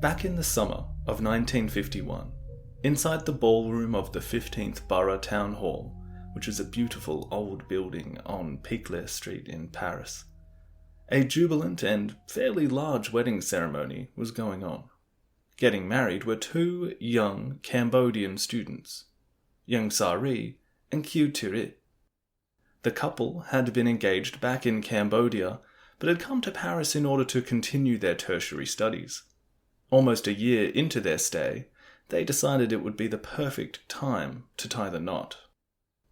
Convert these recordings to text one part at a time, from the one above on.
Back in the summer of 1951, inside the ballroom of the 15th Borough Town Hall, which is a beautiful old building on Picle Street in Paris, a jubilant and fairly large wedding ceremony was going on. Getting married were two young Cambodian students, Ieng Sari and Khieu Tirit. The couple had been engaged back in Cambodia, but had come to Paris in order to continue their tertiary studies. Almost a year into their stay, they decided it would be the perfect time to tie the knot.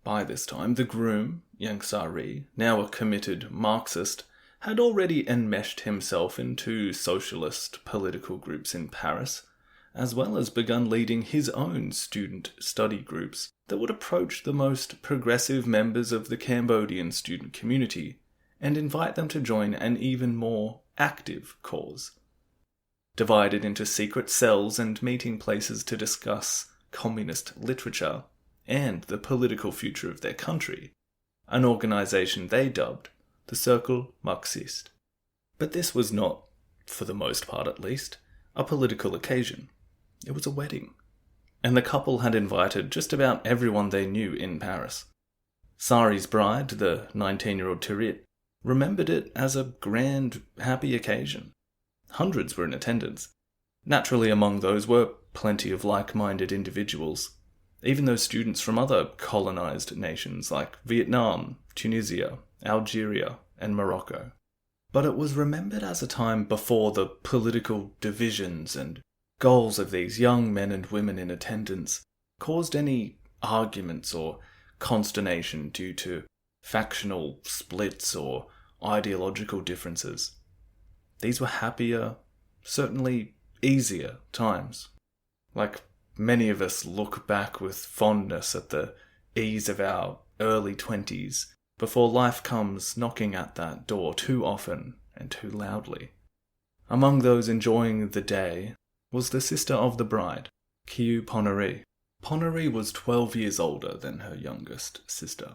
By this time, the groom, Ieng Sari, now a committed Marxist, had already enmeshed himself into socialist political groups in Paris, as well as begun leading his own student study groups that would approach the most progressive members of the Cambodian student community and invite them to join an even more active cause. Divided into secret cells and meeting places to discuss communist literature and the political future of their country, an organization they dubbed the Cercle Marxiste. But this was not, for the most part at least, a political occasion. It was a wedding, and the couple had invited just about everyone they knew in Paris. Sari's bride, the 19-year-old Tirit, remembered it as a grand, happy occasion. Hundreds were in attendance. Naturally, among those were plenty of like-minded individuals, even those students from other colonized nations like Vietnam, Tunisia, Algeria, and Morocco. But it was remembered as a time before the political divisions and goals of these young men and women in attendance caused any arguments or consternation due to factional splits or ideological differences. These were happier, certainly easier times. Like many of us look back with fondness at the ease of our early 20s before life comes knocking at that door too often and too loudly. Among those enjoying the day was the sister of the bride, Khieu Poneri. Poneri was 12 years older than her youngest sister,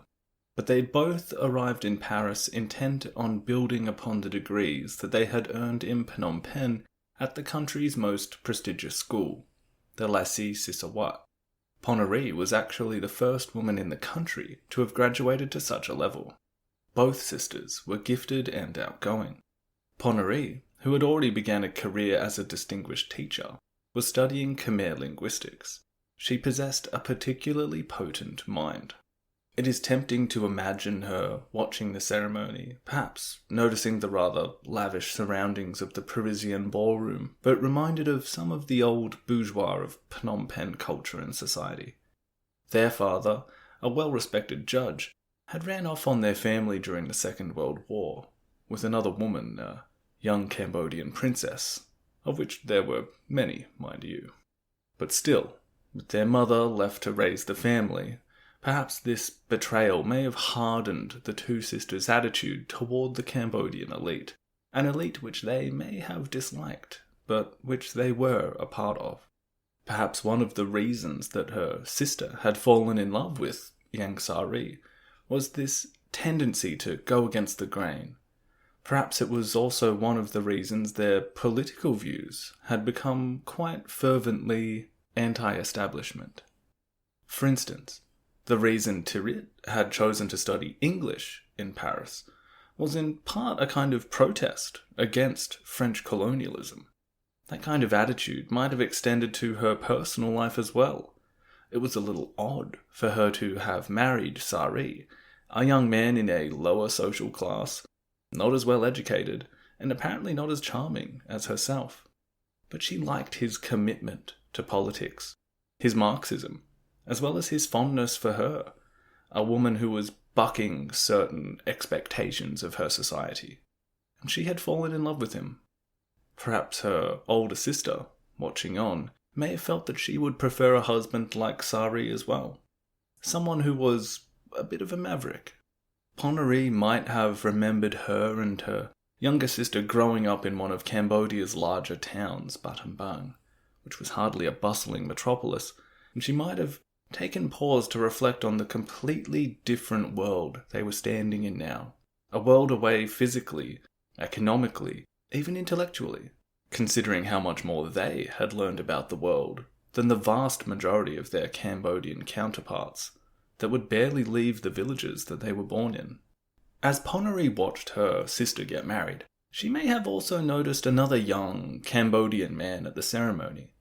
but they'd both arrived in Paris intent on building upon the degrees that they had earned in Phnom Penh at the country's most prestigious school, the Lycée Sisawat. Poneri was actually the first woman in the country to have graduated to such a level. Both sisters were gifted and outgoing. Poneri, who had already begun a career as a distinguished teacher, was studying Khmer linguistics. She possessed a particularly potent mind. It is tempting to imagine her watching the ceremony, perhaps noticing the rather lavish surroundings of the Parisian ballroom, but reminded of some of the old bourgeois of Phnom Penh culture and society. Their father, a well-respected judge, had ran off on their family during the Second World War, with another woman, a young Cambodian princess, of which there were many, mind you. But still, with their mother left to raise the family, perhaps this betrayal may have hardened the two sisters' attitude toward the Cambodian elite, an elite which they may have disliked, but which they were a part of. Perhaps one of the reasons that her sister had fallen in love with Ieng Sari was this tendency to go against the grain. Perhaps it was also one of the reasons their political views had become quite fervently anti-establishment. For instance, the reason Tirit had chosen to study English in Paris was in part a kind of protest against French colonialism. That kind of attitude might have extended to her personal life as well. It was a little odd for her to have married Sari, a young man in a lower social class, not as well educated, and apparently not as charming as herself. But she liked his commitment to politics, his Marxism, as well as his fondness for her, a woman who was bucking certain expectations of her society. And she had fallen in love with him. Perhaps her older sister, watching on, may have felt that she would prefer a husband like Sari as well. Someone who was a bit of a maverick. Poneri might have remembered her and her younger sister growing up in one of Cambodia's larger towns, Battambang, which was hardly a bustling metropolis, and she might have taken pause to reflect on the completely different world they were standing in now. A world away physically, economically, even intellectually, considering how much more they had learned about the world than the vast majority of their Cambodian counterparts that would barely leave the villages that they were born in. As Poneri watched her sister get married, she may have also noticed another young Cambodian man at the ceremony.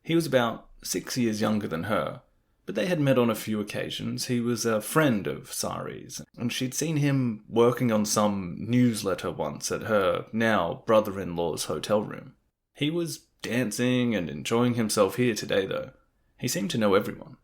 He was about 6 years younger than her, but they had met on a few occasions. He was a friend of Sari's, and she'd seen him working on some newsletter once at her now brother-in-law's hotel room. He was dancing and enjoying himself here today, though. He seemed to know everyone.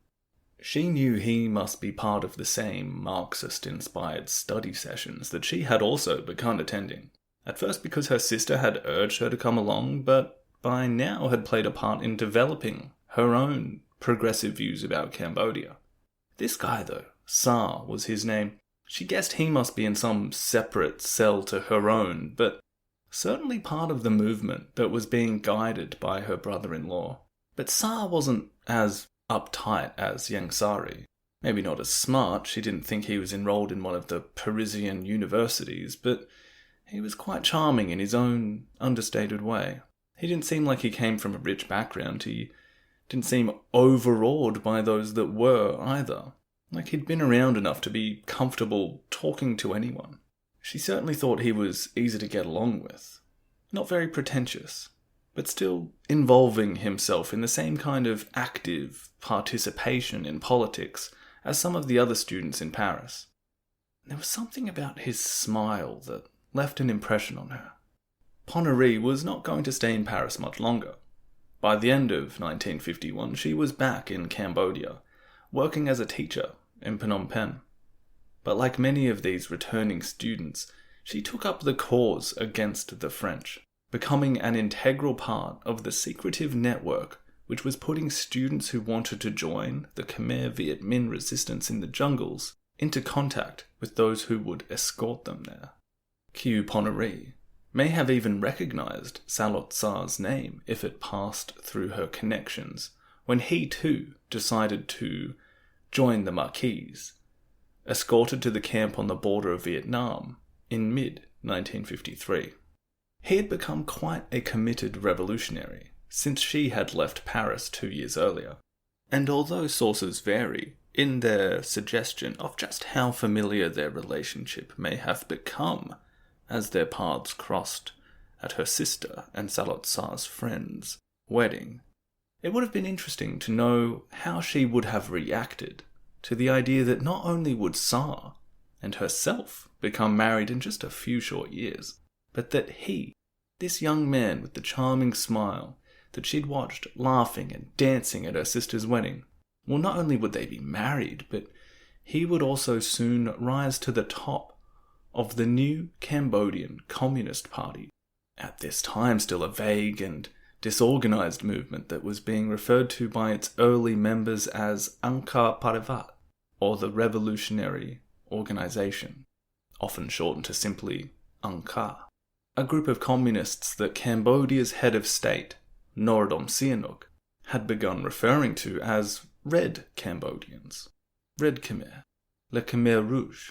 She knew he must be part of the same Marxist-inspired study sessions that she had also begun attending. At first because her sister had urged her to come along, but by now had played a part in developing her own progressive views about Cambodia. This guy, though, Sar was his name. She guessed he must be in some separate cell to her own, but certainly part of the movement that was being guided by her brother-in-law. But Sar wasn't as uptight as young Sari. Maybe not as smart. She didn't think he was enrolled in one of the Parisian universities, but he was quite charming in his own understated way. He didn't seem like he came from a rich background. He didn't seem overawed by those that were either. Like he'd been around enough to be comfortable talking to anyone. She certainly thought he was easy to get along with. Not very pretentious, but still involving himself in the same kind of active participation in politics as some of the other students in Paris. There was something about his smile that left an impression on her. Poneri was not going to stay in Paris much longer. By the end of 1951, she was back in Cambodia, working as a teacher in Phnom Penh. But like many of these returning students, she took up the cause against the French, becoming an integral part of the secretive network which was putting students who wanted to join the Khmer Viet Minh resistance in the jungles into contact with those who would escort them there. Khieu Poneri may have even recognized Saloth Sar's name if it passed through her connections when he too decided to join the Marquis, escorted to the camp on the border of Vietnam in mid-1953. He had become quite a committed revolutionary since she had left Paris 2 years earlier, and although sources vary in their suggestion of just how familiar their relationship may have become as their paths crossed at her sister and Saloth Sar's friend's wedding, it would have been interesting to know how she would have reacted to the idea that not only would Sar and herself become married in just a few short years, but that he, this young man with the charming smile that she'd watched laughing and dancing at her sister's wedding, well, not only would they be married, but he would also soon rise to the top of the new Cambodian Communist Party, at this time still a vague and disorganized movement that was being referred to by its early members as Angkar Parivat, or the Revolutionary Organization, often shortened to simply Angkar, a group of communists that Cambodia's head of state, Norodom Sihanouk, had begun referring to as Red Cambodians, Red Khmer, Le Khmer Rouge.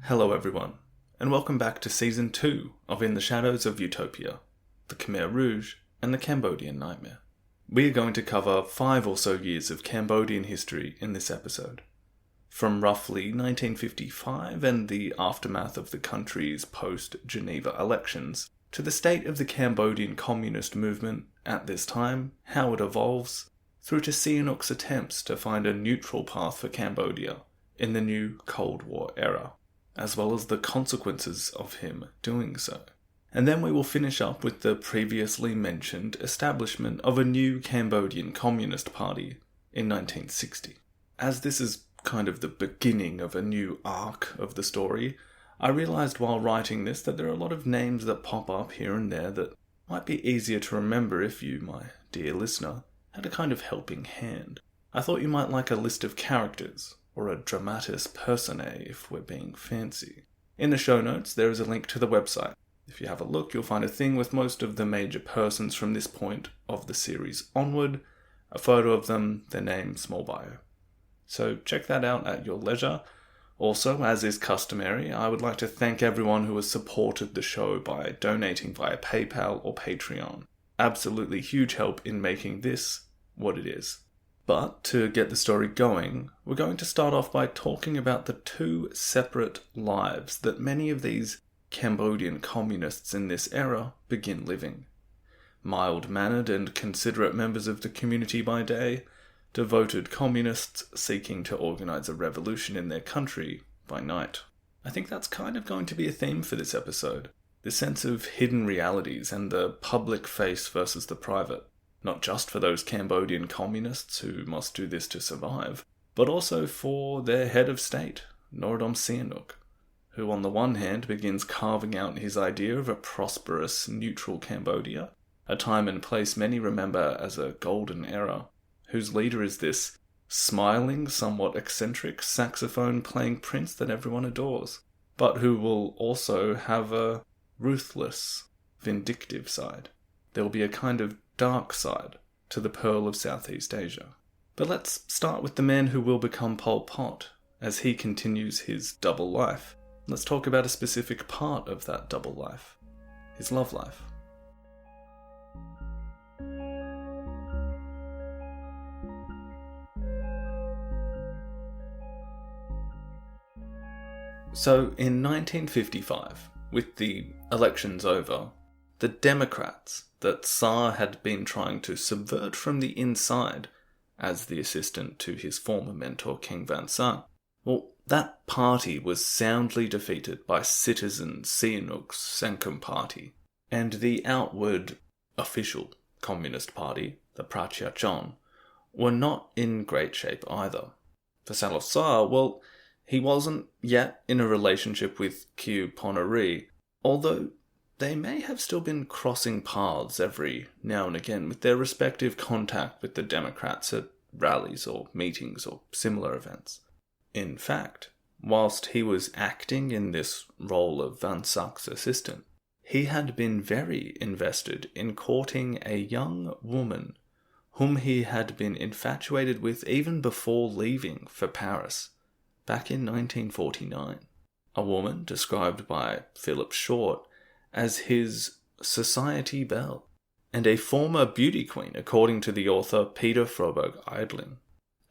Hello everyone, and welcome back to Season 2 of In the Shadows of Utopia, the Khmer Rouge and the Cambodian Nightmare. We are going to cover 5 or so years of Cambodian history in this episode. From roughly 1955 and the aftermath of the country's post-Geneva elections, to the state of the Cambodian communist movement at this time, how it evolves, through to Sihanouk's attempts to find a neutral path for Cambodia in the new Cold War era, as well as the consequences of him doing so. And then we will finish up with the previously mentioned establishment of a new Cambodian Communist Party in 1960. As this is kind of the beginning of a new arc of the story, I realised while writing this that there are a lot of names that pop up here and there that might be easier to remember if you, my dear listener, had a kind of helping hand. I thought you might like a list of characters, or a dramatis personae if we're being fancy. In the show notes there is a link to the website. If you have a look, you'll find a thing with most of the major persons from this point of the series onward, a photo of them, their name, small bio. So check that out at your leisure. Also, as is customary, I would like to thank everyone who has supported the show by donating via PayPal or Patreon. Absolutely huge help in making this what it is. But to get the story going, we're going to start off by talking about the two separate lives that many of these Cambodian communists in this era begin living. Mild-mannered and considerate members of the community by day, devoted communists seeking to organise a revolution in their country by night. I think that's kind of going to be a theme for this episode. The sense of hidden realities and the public face versus the private. Not just for those Cambodian communists who must do this to survive, but also for their head of state, Norodom Sihanouk, who on the one hand begins carving out his idea of a prosperous, neutral Cambodia, a time and place many remember as a golden era, whose leader is this smiling, somewhat eccentric, saxophone-playing prince that everyone adores, but who will also have a ruthless, vindictive side. There will be a kind of dark side to the Pearl of Southeast Asia. But let's start with the man who will become Pol Pot, as he continues his double life. Let's talk about a specific part of that double life, his love life. So, in 1955, with the elections over, the Democrats that Sar had been trying to subvert from the inside as the assistant to his former mentor King Van Sak, well, that party was soundly defeated by citizen Sihanouk's Sankum Party, and the outward, official Communist Party, the Pracha Chon, were not in great shape either. For Saloth Sar, well, he wasn't yet in a relationship with Khieu Poneri, although they may have still been crossing paths every now and again with their respective contact with the Democrats at rallies or meetings or similar events. In fact, whilst he was acting in this role of Van Sak's assistant, he had been very invested in courting a young woman whom he had been infatuated with even before leaving for Paris, back in 1949. A woman described by Philip Short as his society belle, and a former beauty queen according to the author Peter Froberg Eidling.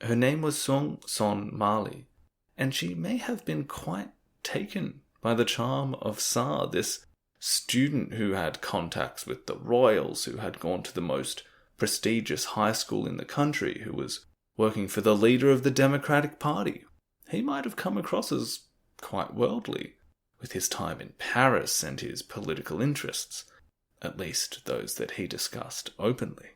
Her name was Sung Son Mali, and she may have been quite taken by the charm of Sar, this student who had contacts with the royals, who had gone to the most prestigious high school in the country, who was working for the leader of the Democratic Party. He might have come across as quite worldly, with his time in Paris and his political interests, at least those that he discussed openly.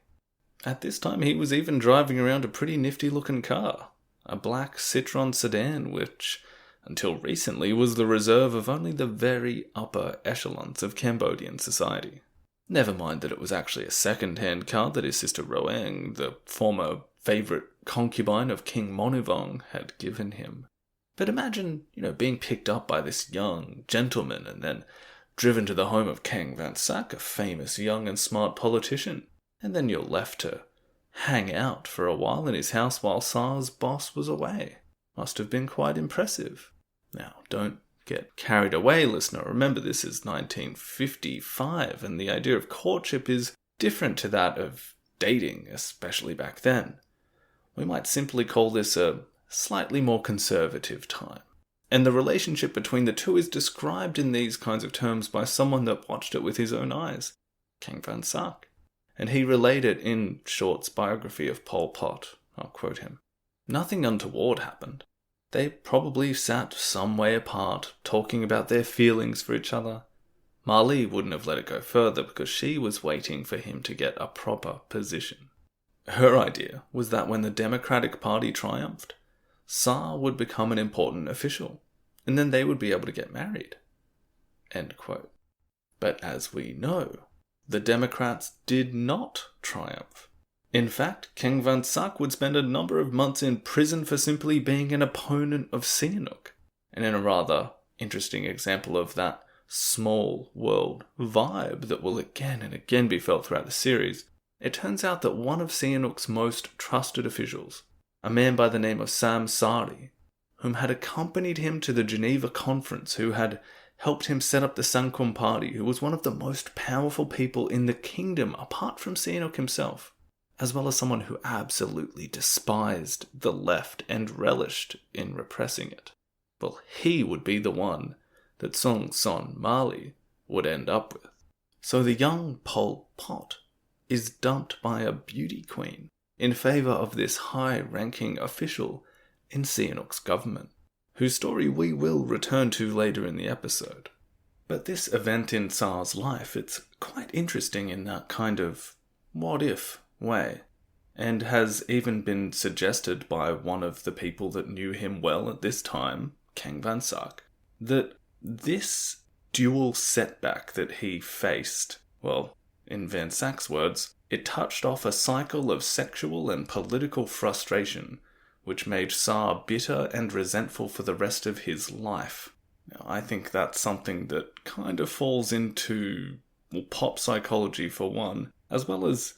At this time he was even driving around a pretty nifty-looking car, a black Citroën sedan, which, until recently, was the reserve of only the very upper echelons of Cambodian society. Never mind that it was actually a second-hand car that his sister Roang, the former favourite concubine of King Monuvong, had given him. But imagine, being picked up by this young gentleman and then driven to the home of King Van Sak, a famous young and smart politician, and then you're left to hang out for a while in his house while Sar's boss was away. Must have been quite impressive. Now, don't get carried away, listener. Remember, this is 1955, and the idea of courtship is different to that of dating, especially back then. We might simply call this a slightly more conservative time. And the relationship between the two is described in these kinds of terms by someone that watched it with his own eyes, King Van Sak. And he relayed it in Short's biography of Pol Pot. I'll quote him. Nothing untoward happened. They probably sat some way apart, talking about their feelings for each other. Mali wouldn't have let it go further because she was waiting for him to get a proper position. Her idea was that when the Democratic Party triumphed, Sar would become an important official, and then they would be able to get married. End quote. But as we know, the Democrats did not triumph. In fact, Keng Van Sak would spend a number of months in prison for simply being an opponent of Sihanouk. And in a rather interesting example of that small world vibe that will again and again be felt throughout the series, it turns out that one of Sihanouk's most trusted officials, a man by the name of Sam Sari, whom had accompanied him to the Geneva conference, who had helped him set up the Sankum Party, who was one of the most powerful people in the kingdom apart from Sihanouk himself, as well as someone who absolutely despised the left and relished in repressing it. Well, he would be the one that Song Son Mali would end up with. So the young Pol Pot is dumped by a beauty queen in favour of this high-ranking official in Sihanouk's government, whose story we will return to later in the episode. But this event in Sar's life, it's quite interesting in that kind of what-if way, and has even been suggested by one of the people that knew him well at this time, Keng Van Sak, that this dual setback that he faced, well, in Van Sak's words, it touched off a cycle of sexual and political frustration which made Sar bitter and resentful for the rest of his life. Now, I think that's something that kind of falls into pop psychology for one, as well as,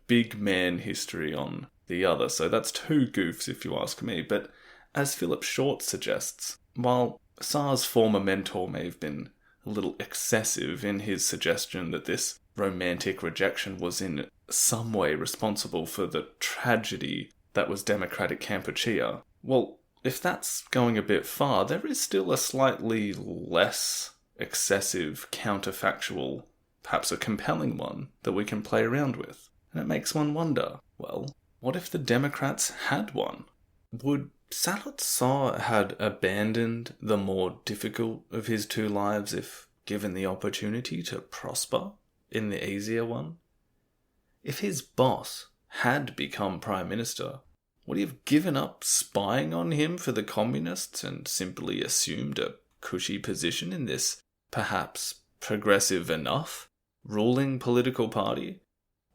big man history on the other. So that's two goofs if you ask me. But as Philip Short suggests, while Sar's former mentor may have been a little excessive in his suggestion that this romantic rejection was in some way responsible for the tragedy that was democratic Kampuchea, well, if that's going a bit far, there is still a slightly less excessive counterfactual, perhaps a compelling one, that we can play around with. And it makes one wonder, well, what if the Democrats had won? Would Saloth Sar had abandoned the more difficult of his two lives if given the opportunity to prosper in the easier one? If his boss had become Prime Minister, would he have given up spying on him for the communists and simply assumed a cushy position in this, perhaps progressive enough, ruling political party?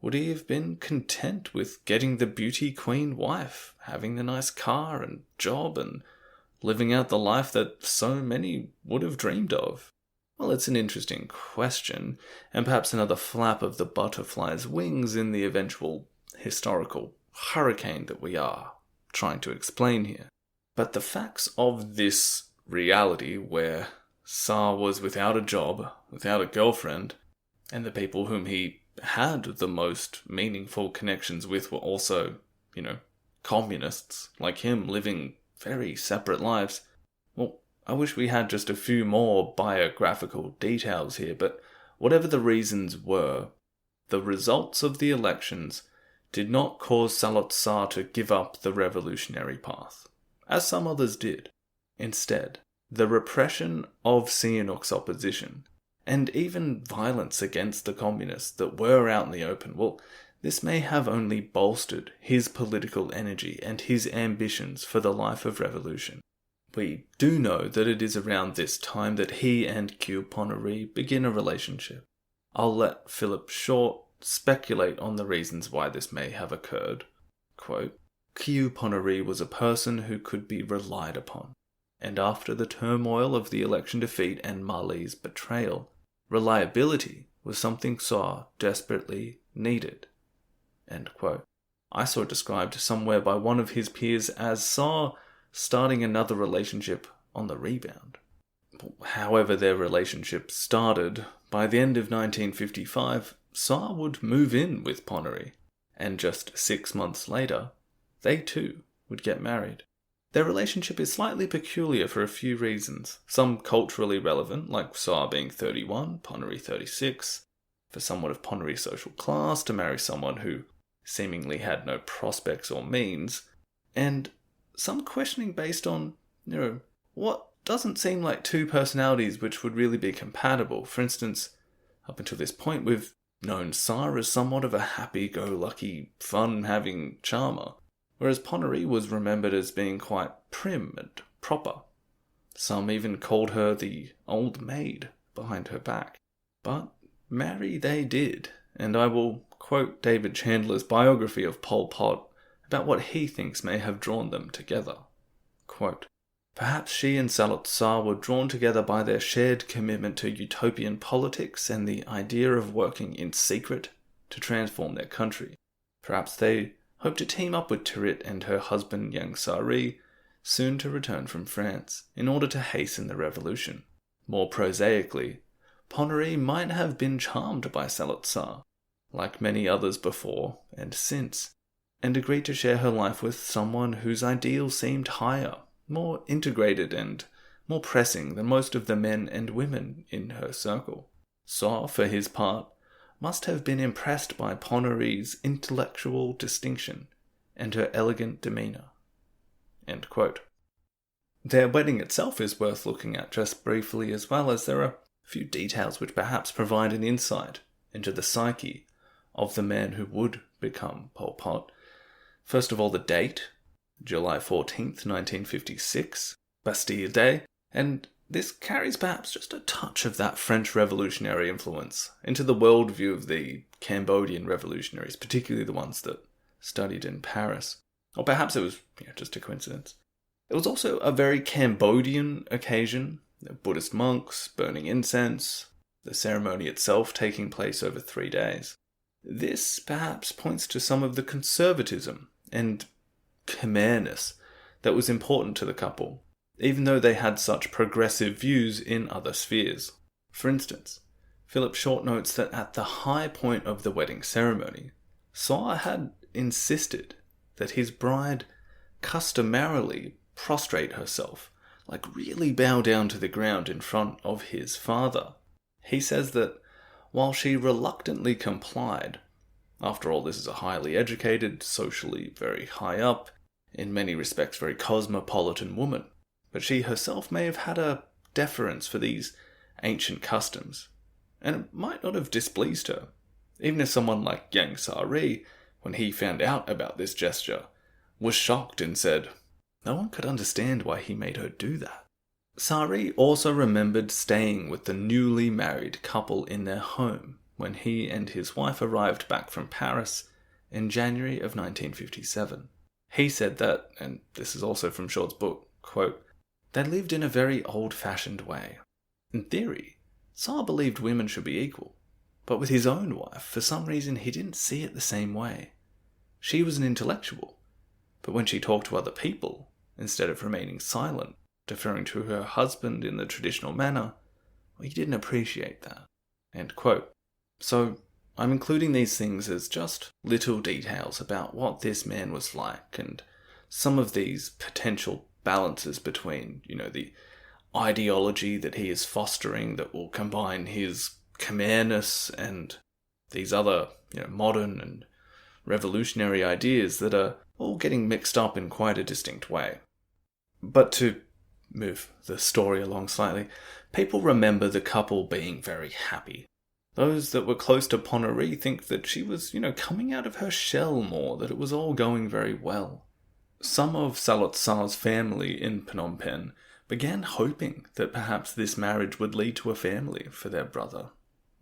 Would he have been content with getting the beauty queen wife, having the nice car and job, and living out the life that so many would have dreamed of? Well, it's an interesting question, and perhaps another flap of the butterfly's wings in the eventual historical hurricane that we are trying to explain here. But the facts of this reality where Sar was without a job, without a girlfriend, and the people whom he had the most meaningful connections with were also, communists like him living very separate lives. Well, I wish we had just a few more biographical details here, but whatever the reasons were, the results of the elections did not cause Saloth Sar to give up the revolutionary path, as some others did. Instead, the repression of Sihanouk's opposition, and even violence against the communists that were out in the open, well, this may have only bolstered his political energy and his ambitions for the life of revolution. We do know that it is around this time that he and Khieu Ponary begin a relationship. I'll let Philip Short speculate on the reasons why this may have occurred. Quote, Khieu Ponary was a person who could be relied upon, and after the turmoil of the election defeat and Mali's betrayal, reliability was something Sar desperately needed. End quote. I saw it described somewhere by one of his peers as Sar starting another relationship on the rebound. However their relationship started, by the end of 1955, Sar would move in with Ponary, and just 6 months later, they too would get married. Their relationship is slightly peculiar for a few reasons, some culturally relevant, like Sar being 31, Ponary 36, for someone of Ponary's social class to marry someone who seemingly had no prospects or means, and some questioning based on, what doesn't seem like two personalities which would really be compatible. For instance, up until this point, we've known Sar as somewhat of a happy-go-lucky, fun-having charmer, whereas Ponerie was remembered as being quite prim and proper. Some even called her the old maid behind her back. But marry they did, and I will quote David Chandler's biography of Pol Pot about what he thinks may have drawn them together. Quote, "Perhaps she and Saloth Sar were drawn together by their shared commitment to utopian politics and the idea of working in secret to transform their country. Perhaps they hoped to team up with Tirit and her husband Yang Sari, soon to return from France, in order to hasten the revolution. More prosaically, Ponerie might have been charmed by Saloth Sar, like many others before and since, and agreed to share her life with someone whose ideals seemed higher, more integrated and more pressing than most of the men and women in her circle. Sar, for his part, must have been impressed by Ponerie's intellectual distinction and her elegant demeanour." End quote. Their wedding itself is worth looking at just briefly, as well as there are a few details which perhaps provide an insight into the psyche of the man who would become Pol Pot. First of all, the date, July 14th, 1956, Bastille Day, and this carries perhaps just a touch of that French revolutionary influence into the worldview of the Cambodian revolutionaries, particularly the ones that studied in Paris. Or perhaps it was just a coincidence. It was also a very Cambodian occasion, Buddhist monks burning incense, the ceremony itself taking place over 3 days. This perhaps points to some of the conservatism and Khmerness that was important to the couple, even though they had such progressive views in other spheres. For instance, Philip Short notes that at the high point of the wedding ceremony, Sar had insisted that his bride customarily prostrate herself, like really bow down to the ground in front of his father. He says that while she reluctantly complied, after all, this is a highly educated, socially very high up, in many respects very cosmopolitan woman, but she herself may have had a deference for these ancient customs, and it might not have displeased her, even if someone like Yang Sari, when he found out about this gesture, was shocked and said, no one could understand why he made her do that. Sari also remembered staying with the newly married couple in their home when he and his wife arrived back from Paris in January of 1957. He said that, and this is also from Short's book, quote, "They lived in a very old-fashioned way. In theory, Sar believed women should be equal, but with his own wife, for some reason he didn't see it the same way. She was an intellectual, but when she talked to other people, instead of remaining silent, deferring to her husband in the traditional manner, well, he didn't appreciate that." End quote. So, I'm including these things as just little details about what this man was like, and some of these potential balances between, the ideology that he is fostering that will combine his Khmerness and these other, modern and revolutionary ideas that are all getting mixed up in quite a distinct way. But to move the story along slightly, people remember the couple being very happy. Those that were close to Ponerie think that she was, coming out of her shell more, that it was all going very well. Some of Saloth Sar's family in Phnom Penh began hoping that perhaps this marriage would lead to a family for their brother,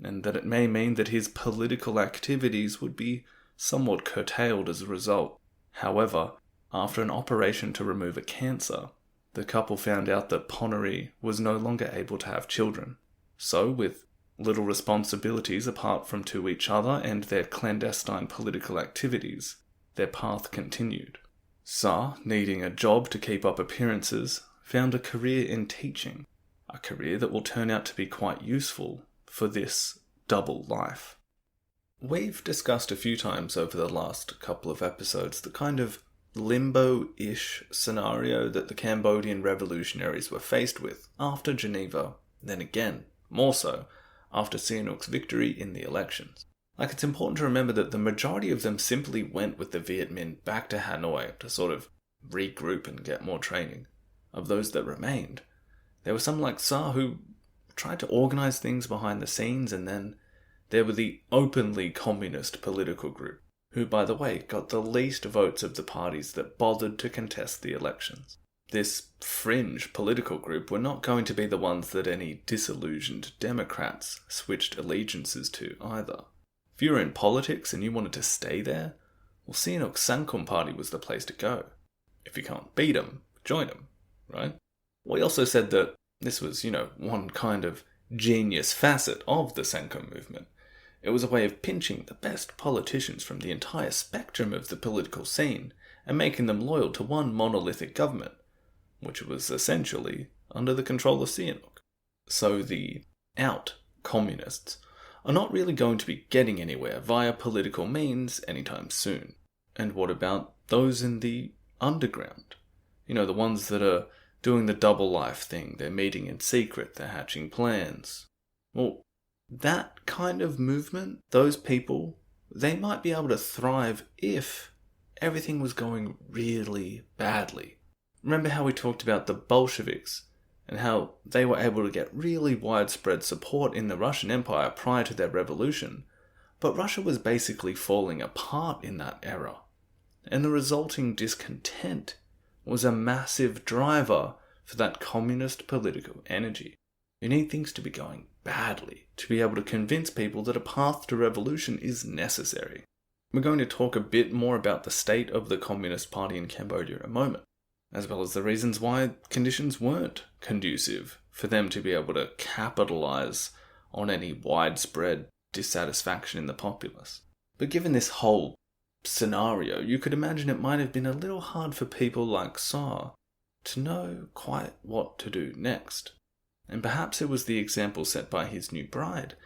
and that it may mean that his political activities would be somewhat curtailed as a result. However, after an operation to remove a cancer, the couple found out that Ponerie was no longer able to have children. So, with little responsibilities apart from to each other and their clandestine political activities, their path continued. Sar, needing a job to keep up appearances, found a career in teaching, a career that will turn out to be quite useful for this double life. We've discussed a few times over the last couple of episodes the kind of limbo-ish scenario that the Cambodian revolutionaries were faced with after Geneva, then again, more so, after Sihanouk's victory in the elections. It's important to remember that the majority of them simply went with the Viet Minh back to Hanoi to sort of regroup and get more training. Of those that remained, there were some like Sar who tried to organize things behind the scenes and then There were the openly communist political group, who, by the way, got the least votes of the parties that bothered to contest the elections. This fringe political group were not going to be the ones that any disillusioned Democrats switched allegiances to either. If you were in politics and you wanted to stay there, well, Sihanouk's Sangkum party was the place to go. If you can't beat them, join them, right? Well, he also said that this was, one kind of genius facet of the Sangkum movement. It was a way of pinching the best politicians from the entire spectrum of the political scene and making them loyal to one monolithic government, which was essentially under the control of Sihanouk. So the out-communists are not really going to be getting anywhere via political means anytime soon. And what about those in the underground? The ones that are doing the double life thing, they're meeting in secret, they're hatching plans. Well, that kind of movement, those people, they might be able to thrive if everything was going really badly. Remember how we talked about the Bolsheviks and how they were able to get really widespread support in the Russian Empire prior to their revolution, but Russia was basically falling apart in that era, and the resulting discontent was a massive driver for that communist political energy. You need things to be going badly to be able to convince people that a path to revolution is necessary. We're going to talk a bit more about the state of the Communist Party in Cambodia in a moment, as well as the reasons why conditions weren't conducive for them to be able to capitalize on any widespread dissatisfaction in the populace. But given this whole scenario, you could imagine it might have been a little hard for people like Sar to know quite what to do next. And perhaps it was the example set by his new bride,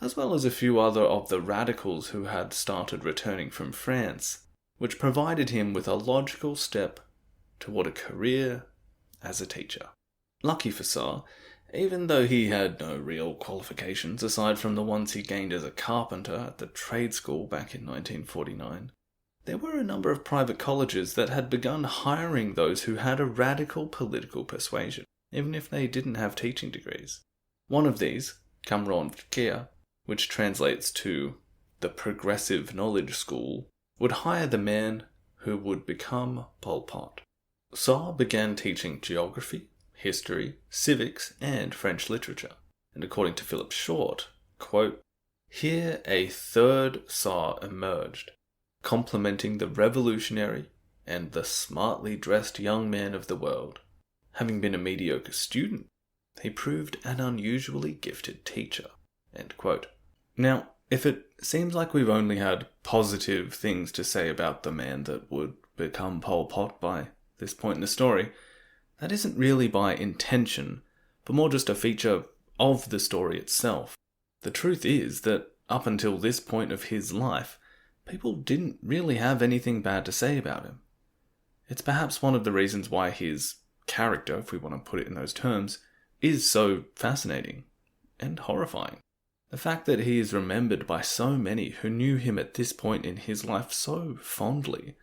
as well as a few other of the radicals who had started returning from France, which provided him with a logical step toward a career as a teacher. Lucky for Sar, even though he had no real qualifications aside from the ones he gained as a carpenter at the trade school back in 1949, there were a number of private colleges that had begun hiring those who had a radical political persuasion, even if they didn't have teaching degrees. One of these, Kampuchea, which translates to the Progressive Knowledge School, would hire the man who would become Pol Pot. Sar began teaching geography, history, civics, and French literature. And according to Philip Short, quote, "Here a third Sar emerged, complementing the revolutionary and the smartly dressed young man of the world. Having been a mediocre student, he proved an unusually gifted teacher." End quote. Now, if it seems like we've only had positive things to say about the man that would become Pol Pot by this point in the story, that isn't really by intention, but more just a feature of the story itself. The truth is that up until this point of his life, people didn't really have anything bad to say about him. It's perhaps one of the reasons why his character, if we want to put it in those terms, is so fascinating and horrifying. The fact that he is remembered by so many who knew him at this point in his life so fondly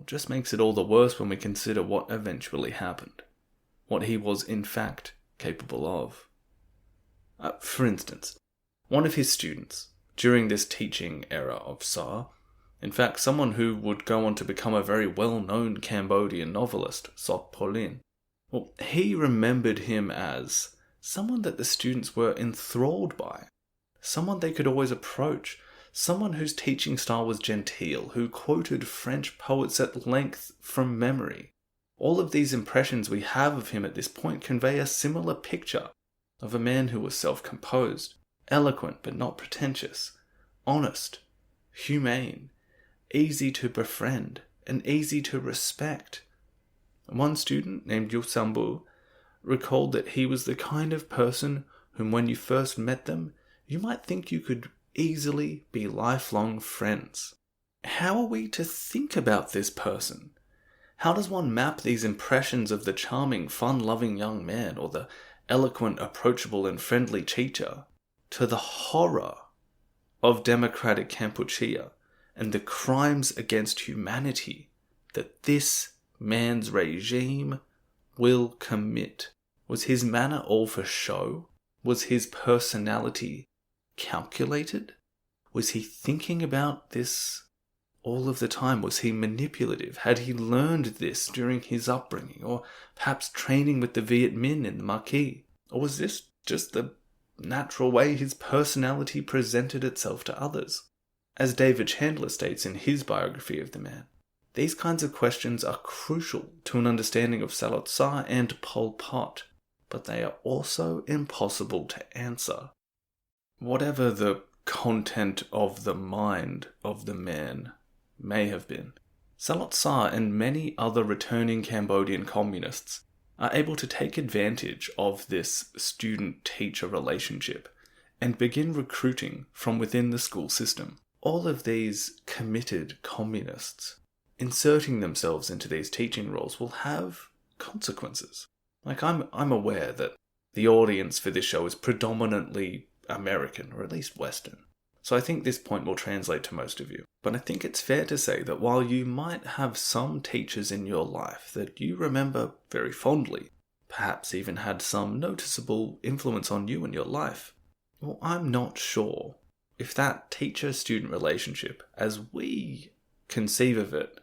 just makes it all the worse when we consider what eventually happened, what he was in fact capable of. For instance, one of his students, during this teaching era of Sar, in fact someone who would go on to become a very well-known Cambodian novelist, Sot Polin, well, he remembered him as someone that the students were enthralled by, someone they could always approach, someone whose teaching style was genteel, who quoted French poets at length from memory. All of these impressions we have of him at this point convey a similar picture of a man who was self-composed, eloquent but not pretentious, honest, humane, easy to befriend, and easy to respect. One student, named Yusambu, recalled that he was the kind of person whom when you first met them, you might think you could easily be lifelong friends. How are we to think about this person? How does one map these impressions of the charming, fun-loving young man or the eloquent, approachable and friendly teacher to the horror of democratic Kampuchea and the crimes against humanity that this man's regime will commit? Was his manner all for show? Was his personality calculated? Was he thinking about this all of the time? Was he manipulative? Had he learned this during his upbringing, or perhaps training with the Viet Minh in the Maquis? Or was this just the natural way his personality presented itself to others? As David Chandler states in his biography of the man, these kinds of questions are crucial to an understanding of Saloth Sar and Pol Pot, but they are also impossible to answer. Whatever the content of the mind of the man may have been, Saloth Sar and many other returning Cambodian communists are able to take advantage of this student-teacher relationship and begin recruiting from within the school system. All of these committed communists inserting themselves into these teaching roles will have consequences. Like, I'm aware that the audience for this show is predominantly American, or at least Western. So I think this point will translate to most of you. But I think it's fair to say that while you might have some teachers in your life that you remember very fondly, perhaps even had some noticeable influence on you in your life, well, I'm not sure if that teacher-student relationship, as we conceive of it,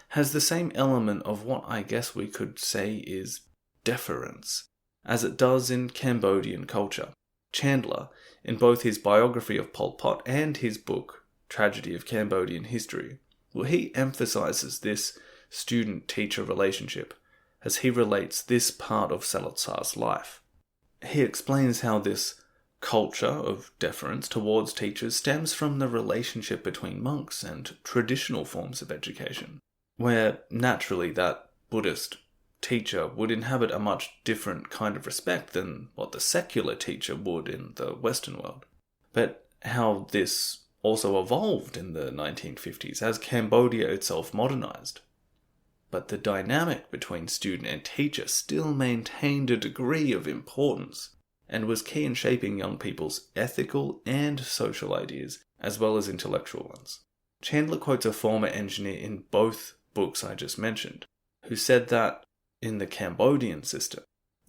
has the same element of what I guess we could say is deference, as it does in Cambodian culture. Chandler, in both his biography of Pol Pot and his book, Tragedy of Cambodian History, well, he emphasizes this student-teacher relationship as he relates this part of Saloth Sar's life. He explains how this culture of deference towards teachers stems from the relationship between monks and traditional forms of education, where naturally that Buddhist teacher would inhabit a much different kind of respect than what the secular teacher would in the Western world. But how this also evolved in the 1950s as Cambodia itself modernized. But the dynamic between student and teacher still maintained a degree of importance and was key in shaping young people's ethical and social ideas, as well as intellectual ones. Chandler quotes a former engineer in both books I just mentioned, who said that in the Cambodian system,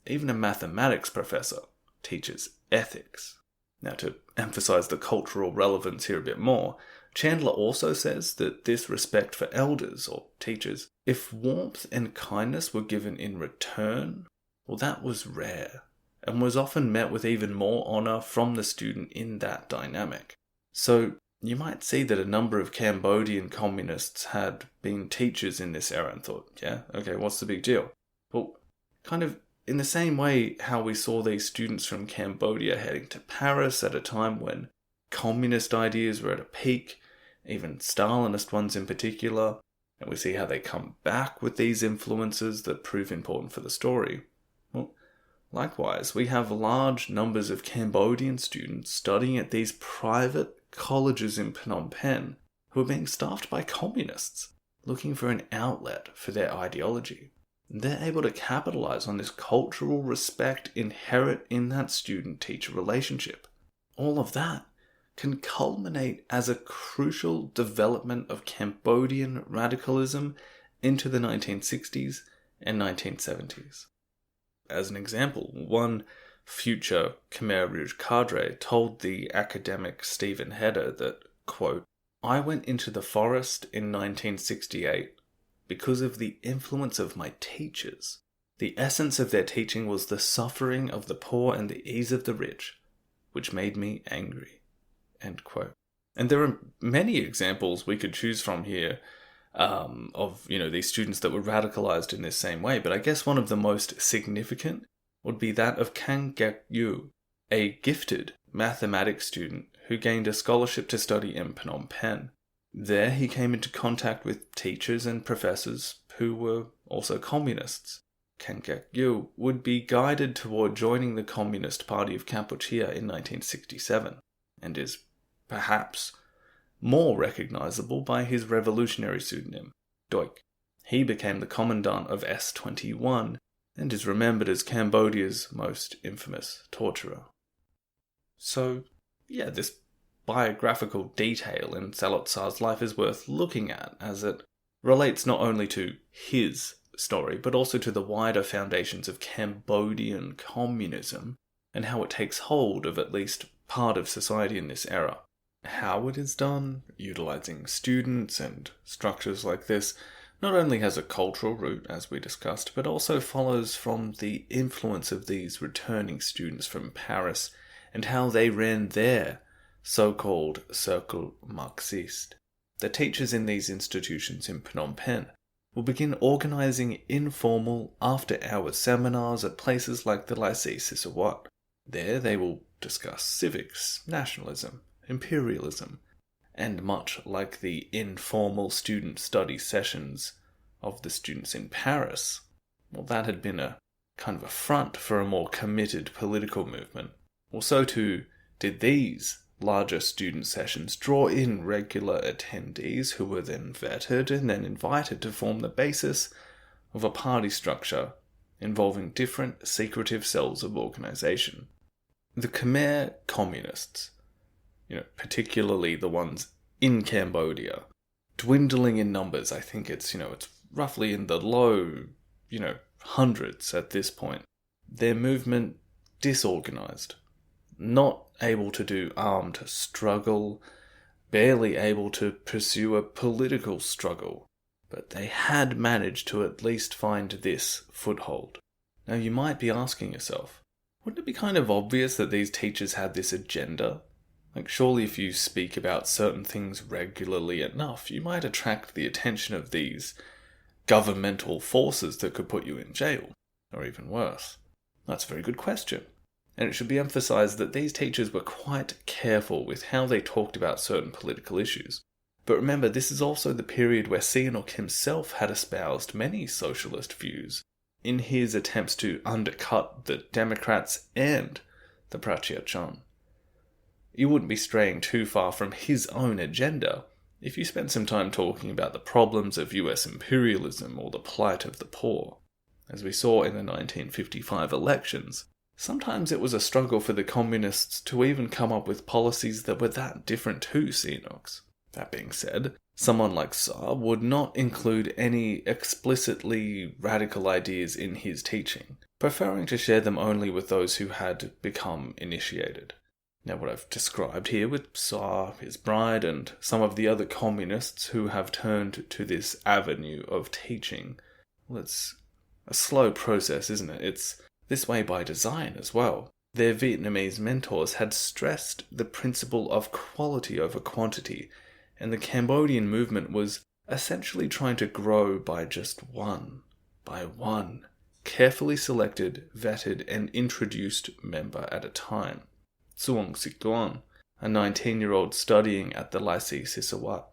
even a mathematics professor teaches ethics. Now, to emphasize the cultural relevance here a bit more, Chandler also says that this respect for elders or teachers, if warmth and kindness were given in return, well, that was rare, and was often met with even more honor from the student in that dynamic. So, you might see that a number of Cambodian communists had been teachers in this era and thought, yeah, okay, what's the big deal? Well, kind of in the same way how we saw these students from Cambodia heading to Paris at a time when communist ideas were at a peak, even Stalinist ones in particular, and we see how they come back with these influences that prove important for the story. Well, likewise, we have large numbers of Cambodian students studying at these private colleges in Phnom Penh who are being staffed by communists, looking for an outlet for their ideology. They're able to capitalize on this cultural respect inherent in that student-teacher relationship. All of that can culminate as a crucial development of Cambodian radicalism into the 1960s and 1970s. As an example, one future Khmer Rouge cadre told the academic Stephen Heder that, quote, "I went into the forest in 1968 because of the influence of my teachers. The essence of their teaching was the suffering of the poor and the ease of the rich, which made me angry." End quote. And there are many examples we could choose from here of, these students that were radicalized in this same way. But I guess one of the most significant would be that of Kang Gek Yu, a gifted mathematics student who gained a scholarship to study in Phnom Penh. There he came into contact with teachers and professors who were also communists. Kang Gek Yu would be guided toward joining the Communist Party of Kampuchea in 1967, and is perhaps more recognizable by his revolutionary pseudonym, Doik. He became the commandant of S-21 and is remembered as Cambodia's most infamous torturer. So, yeah, this biographical detail in Saloth Sar's life is worth looking at, as it relates not only to his story, but also to the wider foundations of Cambodian communism and how it takes hold of at least part of society in this era. How it is done, utilizing students and structures like this, not only has a cultural root, as we discussed, but also follows from the influence of these returning students from Paris and how they ran their so-called Cercle Marxiste. The teachers in these institutions in Phnom Penh will begin organizing informal after-hours seminars at places like the Lycée Sisawat. There they will discuss civics, nationalism, imperialism, and much like the informal student study sessions of the students in Paris, well, that had been a kind of a front for a more committed political movement. Well, so too did these larger student sessions draw in regular attendees who were then vetted and then invited to form the basis of a party structure involving different secretive cells of organization. The Khmer communists, particularly the ones in Cambodia, dwindling in numbers. I think it's roughly in the low, hundreds at this point. Their movement disorganized, not able to do armed struggle, barely able to pursue a political struggle, but they had managed to at least find this foothold. Now you might be asking yourself, wouldn't it be kind of obvious that these teachers had this agenda? Like, surely if you speak about certain things regularly enough, you might attract the attention of these governmental forces that could put you in jail, or even worse. That's a very good question. And it should be emphasized that these teachers were quite careful with how they talked about certain political issues. But remember, this is also the period where Sihanouk himself had espoused many socialist views in his attempts to undercut the Democrats and the Prachayan. You wouldn't be straying too far from his own agenda if you spent some time talking about the problems of US imperialism or the plight of the poor. As we saw in the 1955 elections, sometimes it was a struggle for the communists to even come up with policies that were that different to Sihanouk's. That being said, someone like Sar would not include any explicitly radical ideas in his teaching, preferring to share them only with those who had become initiated. Now, what I've described here with Sar, his bride, and some of the other communists who have turned to this avenue of teaching, well, it's a slow process, isn't it? It's this way by design as well. Their Vietnamese mentors had stressed the principle of quality over quantity, and the Cambodian movement was essentially trying to grow by just one by one, carefully selected, vetted, and introduced member at a time. Suong Sikuan, a 19-year-old studying at the Lycée Sisawat,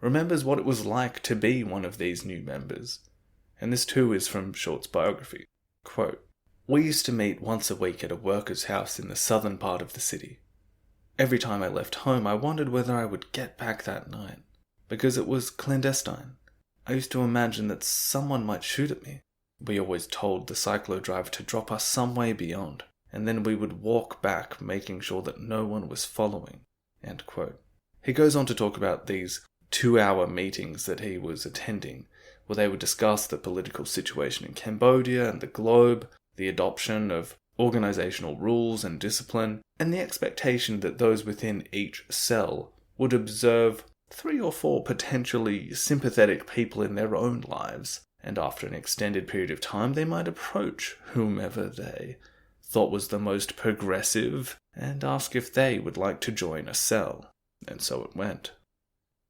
remembers what it was like to be one of these new members. And this too is from Short's biography. Quote, "We used to meet once a week at a worker's house in the southern part of the city. Every time I left home, I wondered whether I would get back that night, because it was clandestine. I used to imagine that someone might shoot at me. We always told the cyclo-driver to drop us some way beyond, and then we would walk back, making sure that no one was following." End quote. He goes on to talk about these 2-hour meetings that he was attending, where they would discuss the political situation in Cambodia and the globe, the adoption of organizational rules and discipline, and the expectation that those within each cell would observe 3 or 4 potentially sympathetic people in their own lives, and after an extended period of time they might approach whomever they thought was the most progressive and ask if they would like to join a cell. And so it went.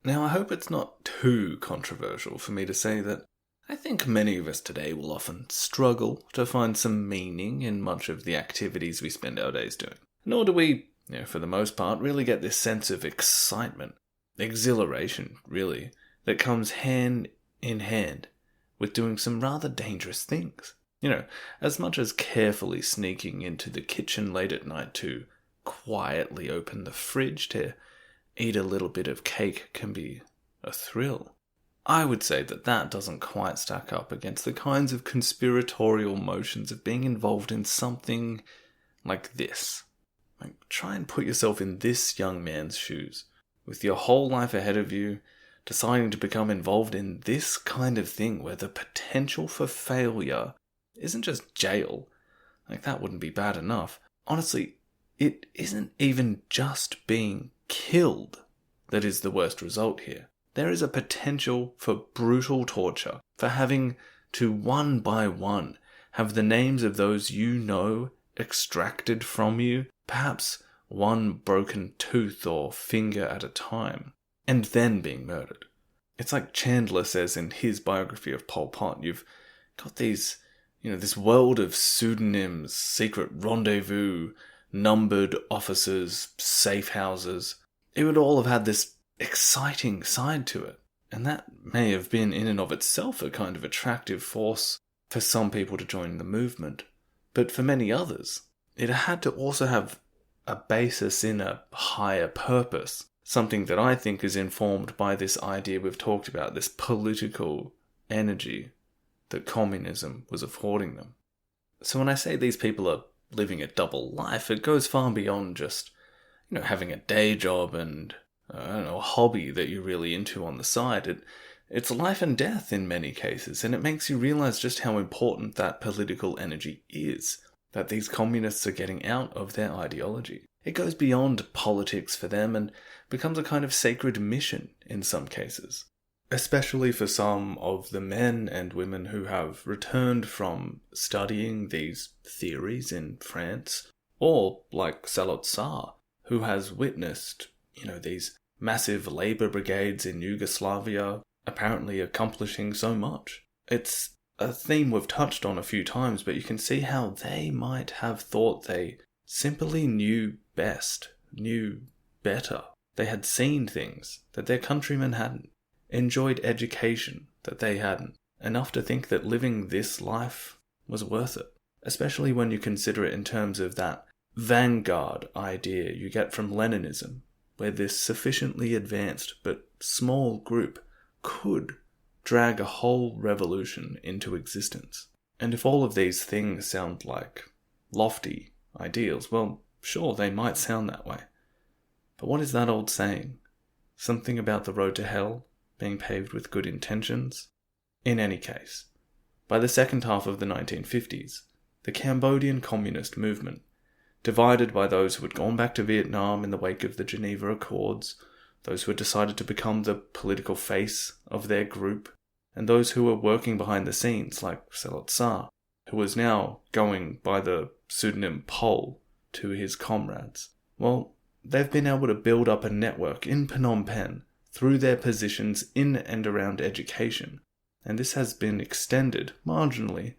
Now, I hope it's not too controversial for me to say that I think many of us today will often struggle to find some meaning in much of the activities we spend our days doing. Nor do we, for the most part, really get this sense of excitement, exhilaration, really, that comes hand in hand with doing some rather dangerous things. As much as carefully sneaking into the kitchen late at night to quietly open the fridge to eat a little bit of cake can be a thrill, I would say that doesn't quite stack up against the kinds of conspiratorial motions of being involved in something like this. Like, try and put yourself in this young man's shoes, with your whole life ahead of you, deciding to become involved in this kind of thing where the potential for failure isn't just jail. Like, that wouldn't be bad enough. Honestly, it isn't even just being killed that is the worst result here. There is a potential for brutal torture, for having to one by one have the names of those you know extracted from you, perhaps one broken tooth or finger at a time, and then being murdered. It's like Chandler says in his biography of Pol Pot, you've got these, this world of pseudonyms, secret rendezvous, numbered officers, safe houses. It would all have had this exciting side to it, and that may have been in and of itself a kind of attractive force for some people to join the movement, but for many others, it had to also have a basis in a higher purpose, something that I think is informed by this idea we've talked about, this political energy that communism was affording them. So when I say these people are living a double life, it goes far beyond just, having a day job and, a hobby that you're really into on the side. It's life and death in many cases, and it makes you realize just how important that political energy is, that these communists are getting out of their ideology. It goes beyond politics for them and becomes a kind of sacred mission in some cases, especially for some of the men and women who have returned from studying these theories in France, or like Saloth Sar, who has witnessed, these massive labour brigades in Yugoslavia apparently accomplishing so much. It's a theme we've touched on a few times, but you can see how they might have thought they simply knew best, knew better. They had seen things that their countrymen hadn't, enjoyed education that they hadn't, enough to think that living this life was worth it, especially when you consider it in terms of that vanguard idea you get from Leninism, where this sufficiently advanced but small group could drag a whole revolution into existence. And if all of these things sound like lofty ideals, well, sure, they might sound that way. But what is that old saying? Something about the road to hell being paved with good intentions? In any case, by the second half of the 1950s, the Cambodian communist movement, divided by those who had gone back to Vietnam in the wake of the Geneva Accords, those who had decided to become the political face of their group, and those who were working behind the scenes, like Saloth Sar, who was now going by the pseudonym Pol to his comrades. Well, they've been able to build up a network in Phnom Penh through their positions in and around education, and this has been extended, marginally,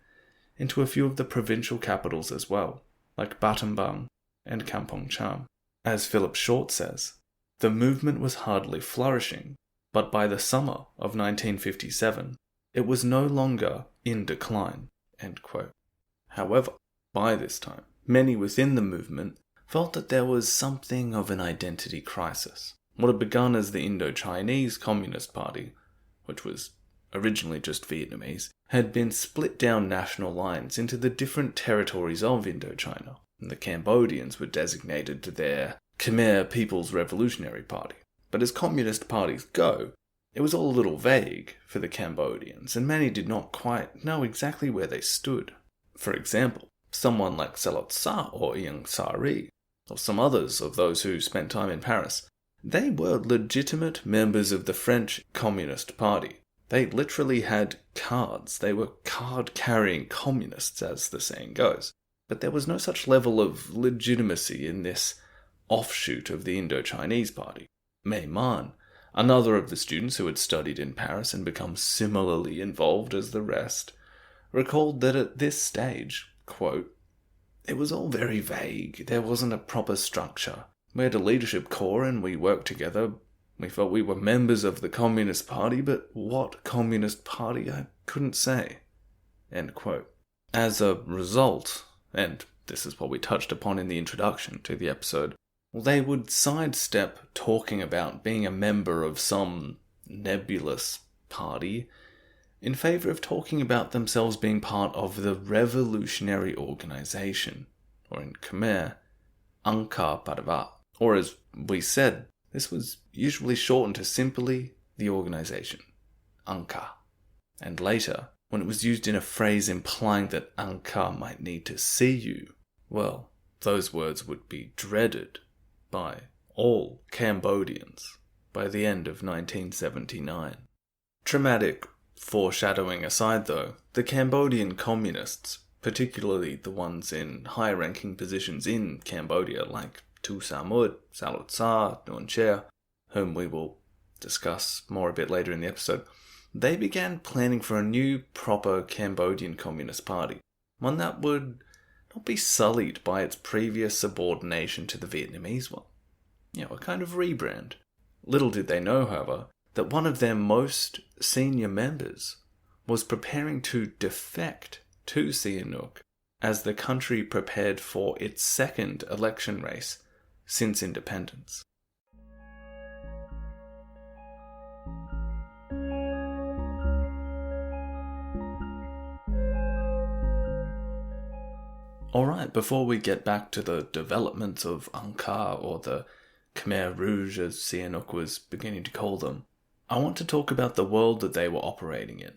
into a few of the provincial capitals as well, like Battambang and Kampong Cham. As Philip Short says, the movement was hardly flourishing, but by the summer of 1957, it was no longer in decline. End quote. However, by this time, many within the movement felt that there was something of an identity crisis. What had begun as the Indochinese Communist Party, which was originally just Vietnamese, had been split down national lines into the different territories of Indochina, and the Cambodians were designated to their Khmer People's Revolutionary Party. But as communist parties go, it was all a little vague for the Cambodians, and many did not quite know exactly where they stood. For example, someone like Saloth Sar or Ieng Sari, or some others of those who spent time in Paris, they were legitimate members of the French Communist Party. They literally had cards. They were card-carrying communists, as the saying goes. But there was no such level of legitimacy in this offshoot of the Indochinese Party. Mei Man, another of the students who had studied in Paris and become similarly involved as the rest, recalled that at this stage, quote, "It was all very vague. There wasn't a proper structure. We had a leadership corps and we worked together. We felt we were members of the Communist Party, but what Communist Party, I couldn't say." End quote. As a result, and this is what we touched upon in the introduction to the episode, they would sidestep talking about being a member of some nebulous party in favour of talking about themselves being part of the revolutionary organisation, or in Khmer, Angkar Padavat. Or as we said, this was usually shortened to simply the organisation, Angkar. And later, when it was used in a phrase implying that Angkar might need to see you, well, those words would be dreaded by all Cambodians by the end of 1979. Traumatic foreshadowing aside though, the Cambodian communists, particularly the ones in high-ranking positions in Cambodia like Tu Samut, Saloth Sar, Nuon Chea, whom we will discuss more a bit later in the episode, they began planning for a new proper Cambodian Communist Party, one that would not be sullied by its previous subordination to the Vietnamese one. A kind of rebrand. Little did they know, however, that one of their most senior members was preparing to defect to Sihanouk as the country prepared for its second election race since independence. Alright, before we get back to the developments of Angkar, or the Khmer Rouges as Sihanouk was beginning to call them, I want to talk about the world that they were operating in.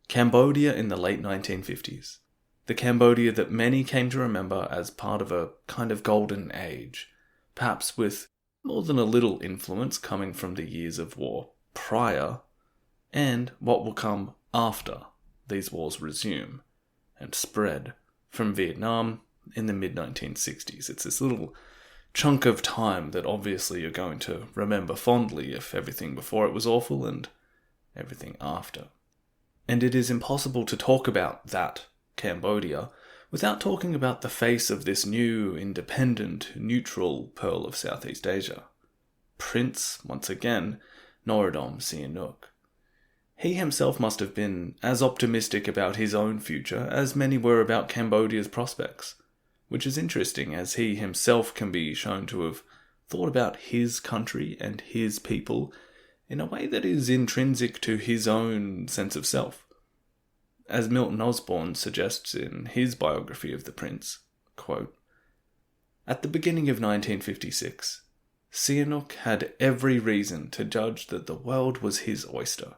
Cambodia in the late 1950s. The Cambodia that many came to remember as part of a kind of golden age, perhaps with more than a little influence coming from the years of war prior, and what will come after these wars resume and spread from Vietnam in the mid-1960s. It's this little chunk of time that obviously you're going to remember fondly if everything before it was awful and everything after. And it is impossible to talk about that Cambodia without talking about the face of this new, independent, neutral pearl of Southeast Asia. Prince, once again, Norodom Sihanouk. He himself must have been as optimistic about his own future as many were about Cambodia's prospects, which is interesting as he himself can be shown to have thought about his country and his people in a way that is intrinsic to his own sense of self. As Milton Osborne suggests in his biography of the Prince, quote, "At the beginning of 1956, Sihanouk had every reason to judge that the world was his oyster.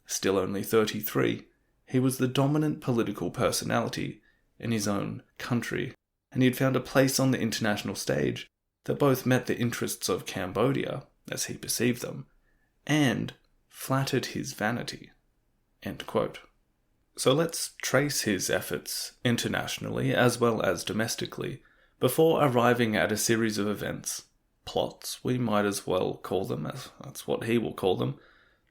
Still only 33, he was the dominant political personality in his own country, and he had found a place on the international stage that both met the interests of Cambodia, as he perceived them, and flattered his vanity." End quote. So let's trace his efforts internationally as well as domestically before arriving at a series of events, plots we might as well call them, as that's what he will call them,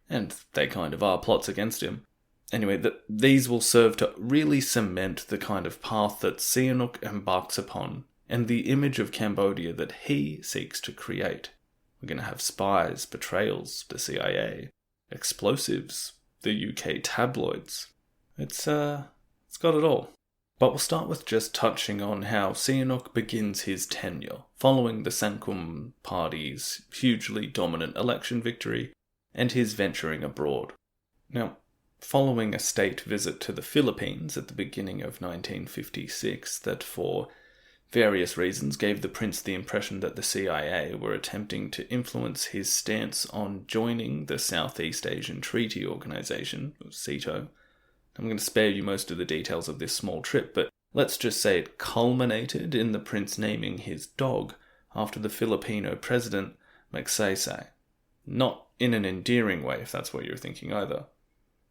and they kind of are plots against him. Anyway, these will serve to really cement the kind of path that Sihanouk embarks upon and the image of Cambodia that he seeks to create. We're going to have spies, betrayals, the CIA, explosives, the UK tabloids. It's got it all. But we'll start with just touching on how Sihanouk begins his tenure, following the Sankum Party's hugely dominant election victory and his venturing abroad. Now, following a state visit to the Philippines at the beginning of 1956 that for various reasons gave the prince the impression that the CIA were attempting to influence his stance on joining the Southeast Asian Treaty Organization, or SEATO. I'm going to spare you most of the details of this small trip, but let's just say it culminated in the prince naming his dog after the Filipino president, Magsaysay. Not in an endearing way, if that's what you're thinking either.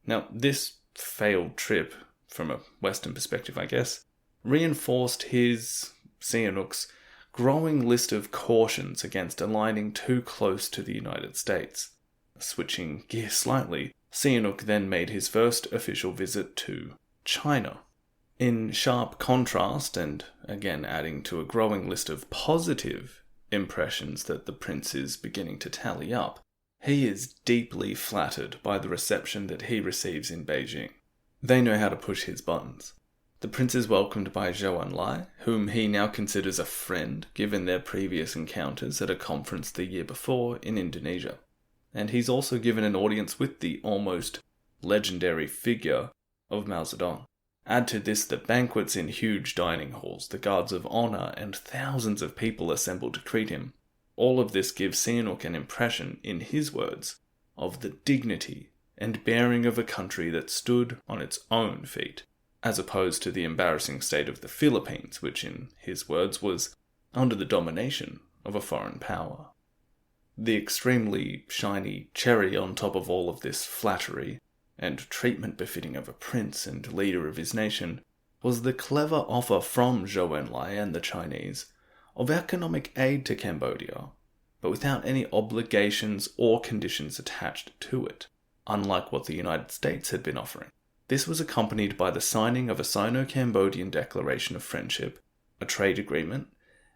Now, this failed trip, from a Western perspective I guess, reinforced Sihanouk's growing list of cautions against aligning too close to the United States. Switching gears slightly, Sihanouk then made his first official visit to China. In sharp contrast, and again adding to a growing list of positive impressions that the prince is beginning to tally up, he is deeply flattered by the reception that he receives in Beijing. They know how to push his buttons. The prince is welcomed by Zhou Enlai, whom he now considers a friend given their previous encounters at a conference the year before in Indonesia. And he's also given an audience with the almost legendary figure of Mao Zedong. Add to this the banquets in huge dining halls, the guards of honour, and thousands of people assembled to greet him. All of this gives Sihanouk an impression, in his words, of the dignity and bearing of a country that stood on its own feet, as opposed to the embarrassing state of the Philippines, which in his words was under the domination of a foreign power. The extremely shiny cherry on top of all of this flattery, and treatment befitting of a prince and leader of his nation, was the clever offer from Zhou Enlai and the Chinese of economic aid to Cambodia, but without any obligations or conditions attached to it, unlike what the United States had been offering. This was accompanied by the signing of a Sino-Cambodian Declaration of Friendship, a trade agreement,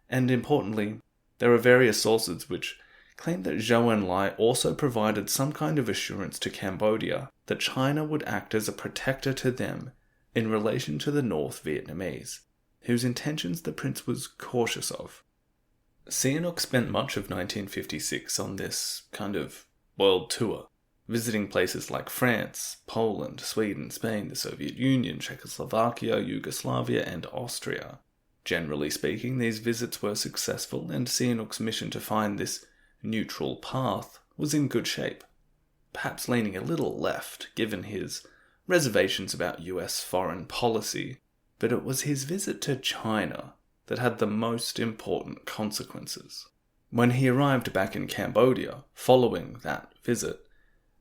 and importantly, there are various sources which claim that Zhou Enlai also provided some kind of assurance to Cambodia that China would act as a protector to them in relation to the North Vietnamese, whose intentions the prince was cautious of. Sihanouk spent much of 1956 on this kind of world tour, visiting places like France, Poland, Sweden, Spain, the Soviet Union, Czechoslovakia, Yugoslavia, and Austria. Generally speaking, these visits were successful, and Sihanouk's mission to find this neutral path was in good shape, perhaps leaning a little left given his reservations about US foreign policy, but it was his visit to China that had the most important consequences. When he arrived back in Cambodia following that visit,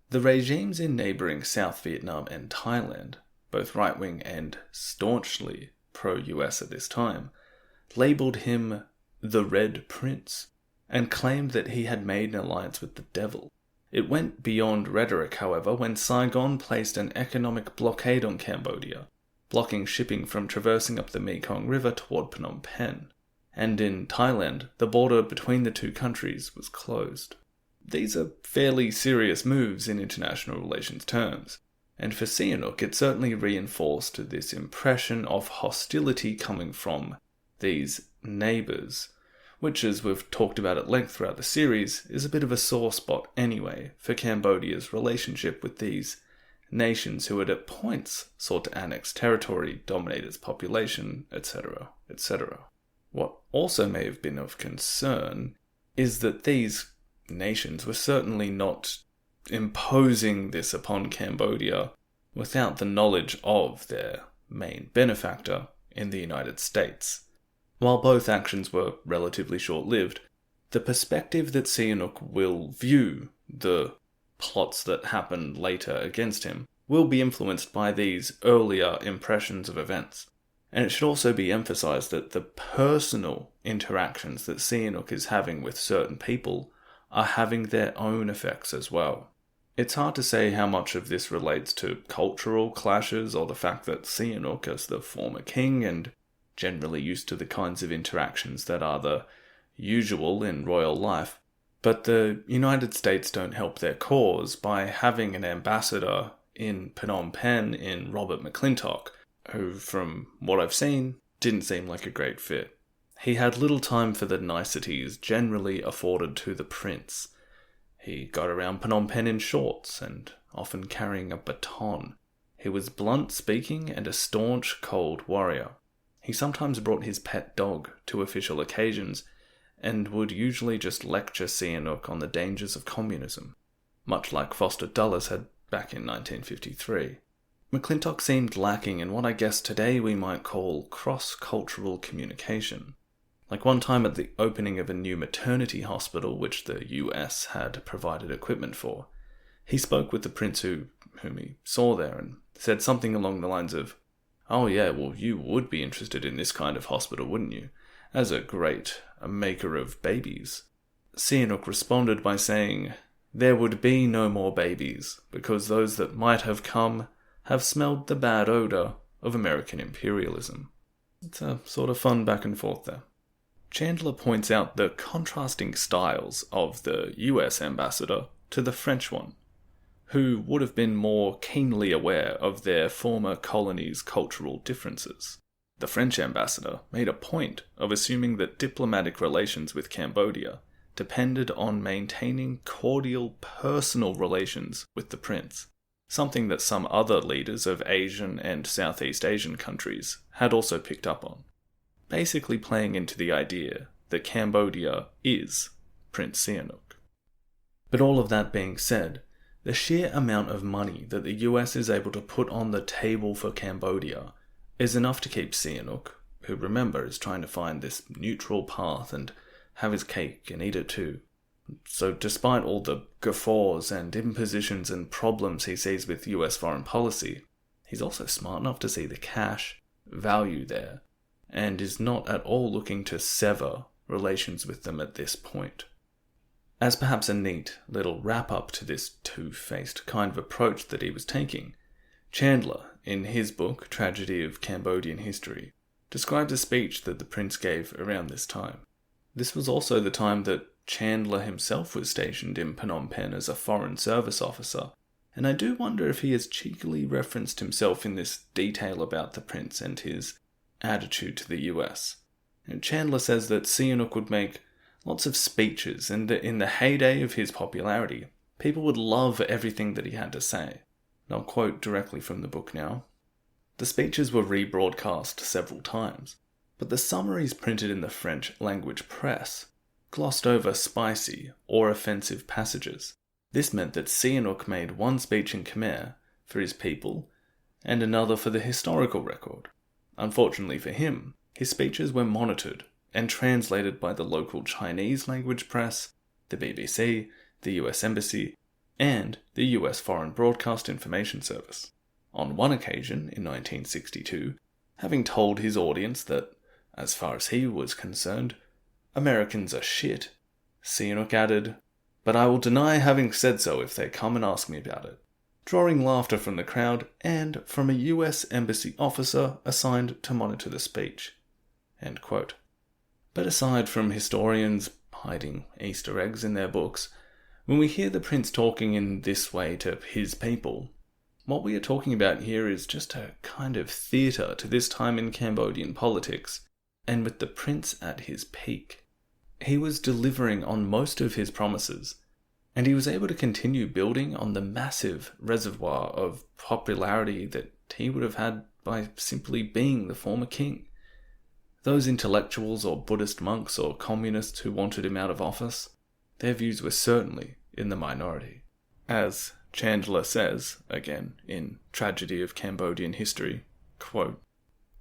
the regimes in neighbouring South Vietnam and Thailand, both right-wing and staunchly pro-US at this time, labelled him the Red Prince, and claimed that he had made an alliance with the devil. It went beyond rhetoric, however, when Saigon placed an economic blockade on Cambodia, blocking shipping from traversing up the Mekong River toward Phnom Penh, and in Thailand, the border between the two countries was closed. These are fairly serious moves in international relations terms, and for Sihanouk it certainly reinforced this impression of hostility coming from these neighbours, which, as we've talked about at length throughout the series, is a bit of a sore spot anyway for Cambodia's relationship with these nations who had at points sought to annex territory, dominate its population, etc., etc. What also may have been of concern is that these nations were certainly not imposing this upon Cambodia without the knowledge of their main benefactor in the United States. While both actions were relatively short-lived, the perspective that Sihanouk will view the plots that happened later against him will be influenced by these earlier impressions of events. And it should also be emphasized that the personal interactions that Sihanouk is having with certain people are having their own effects as well. It's hard to say how much of this relates to cultural clashes or the fact that Sihanouk, as the former king and generally used to the kinds of interactions that are the usual in royal life, but the United States don't help their cause by having an ambassador in Phnom Penh in Robert McClintock, who, from what I've seen, didn't seem like a great fit. He had little time for the niceties generally afforded to the prince. He got around Phnom Penh in shorts and often carrying a baton. He was blunt speaking and a staunch, cold warrior. He sometimes brought his pet dog to official occasions and would usually just lecture Sihanouk on the dangers of communism, much like Foster Dulles had back in 1953. McClintock seemed lacking in what I guess today we might call cross-cultural communication. Like one time at the opening of a new maternity hospital which the US had provided equipment for, he spoke with the prince whom he saw there and said something along the lines of, "Oh yeah, well you would be interested in this kind of hospital, wouldn't you? As a great maker of babies." Sihanouk responded by saying, "There would be no more babies, because those that might have come have smelled the bad odour of American imperialism." It's a sort of fun back and forth there. Chandler points out the contrasting styles of the US ambassador to the French one, who would have been more keenly aware of their former colonies' cultural differences. The French ambassador made a point of assuming that diplomatic relations with Cambodia depended on maintaining cordial personal relations with the prince, something that some other leaders of Asian and Southeast Asian countries had also picked up on, basically playing into the idea that Cambodia is Prince Sihanouk. But all of that being said, the sheer amount of money that the US is able to put on the table for Cambodia is enough to keep Sihanouk, who remember is trying to find this neutral path and have his cake and eat it too. So despite all the guffaws and impositions and problems he sees with US foreign policy, he's also smart enough to see the cash value there, and is not at all looking to sever relations with them at this point. As perhaps a neat little wrap-up to this two-faced kind of approach that he was taking, Chandler, in his book Tragedy of Cambodian History, describes a speech that the prince gave around this time. This was also the time that Chandler himself was stationed in Phnom Penh as a foreign service officer, and I do wonder if he has cheekily referenced himself in this detail about the prince and his attitude to the US. And Chandler says that Sihanouk would make lots of speeches, and that in the heyday of his popularity, people would love everything that he had to say. And I'll quote directly from the book now. The speeches were rebroadcast several times, but the summaries printed in the French language press glossed over spicy or offensive passages. This meant that Sihanouk made one speech in Khmer for his people and another for the historical record. Unfortunately for him, his speeches were monitored and translated by the local Chinese language press, the BBC, the US Embassy, and the US Foreign Broadcast Information Service. On one occasion, in 1962, having told his audience that, as far as he was concerned, Americans are shit, Sihanouk added, "But I will deny having said so if they come and ask me about it," drawing laughter from the crowd and from a US Embassy officer assigned to monitor the speech. End quote. But aside from historians hiding Easter eggs in their books, when we hear the prince talking in this way to his people, what we are talking about here is just a kind of theatre to this time in Cambodian politics, and with the prince at his peak. He was delivering on most of his promises, and he was able to continue building on the massive reservoir of popularity that he would have had by simply being the former king. Those intellectuals or Buddhist monks or communists who wanted him out of office, their views were certainly in the minority. As Chandler says, again in Tragedy of Cambodian History, quote,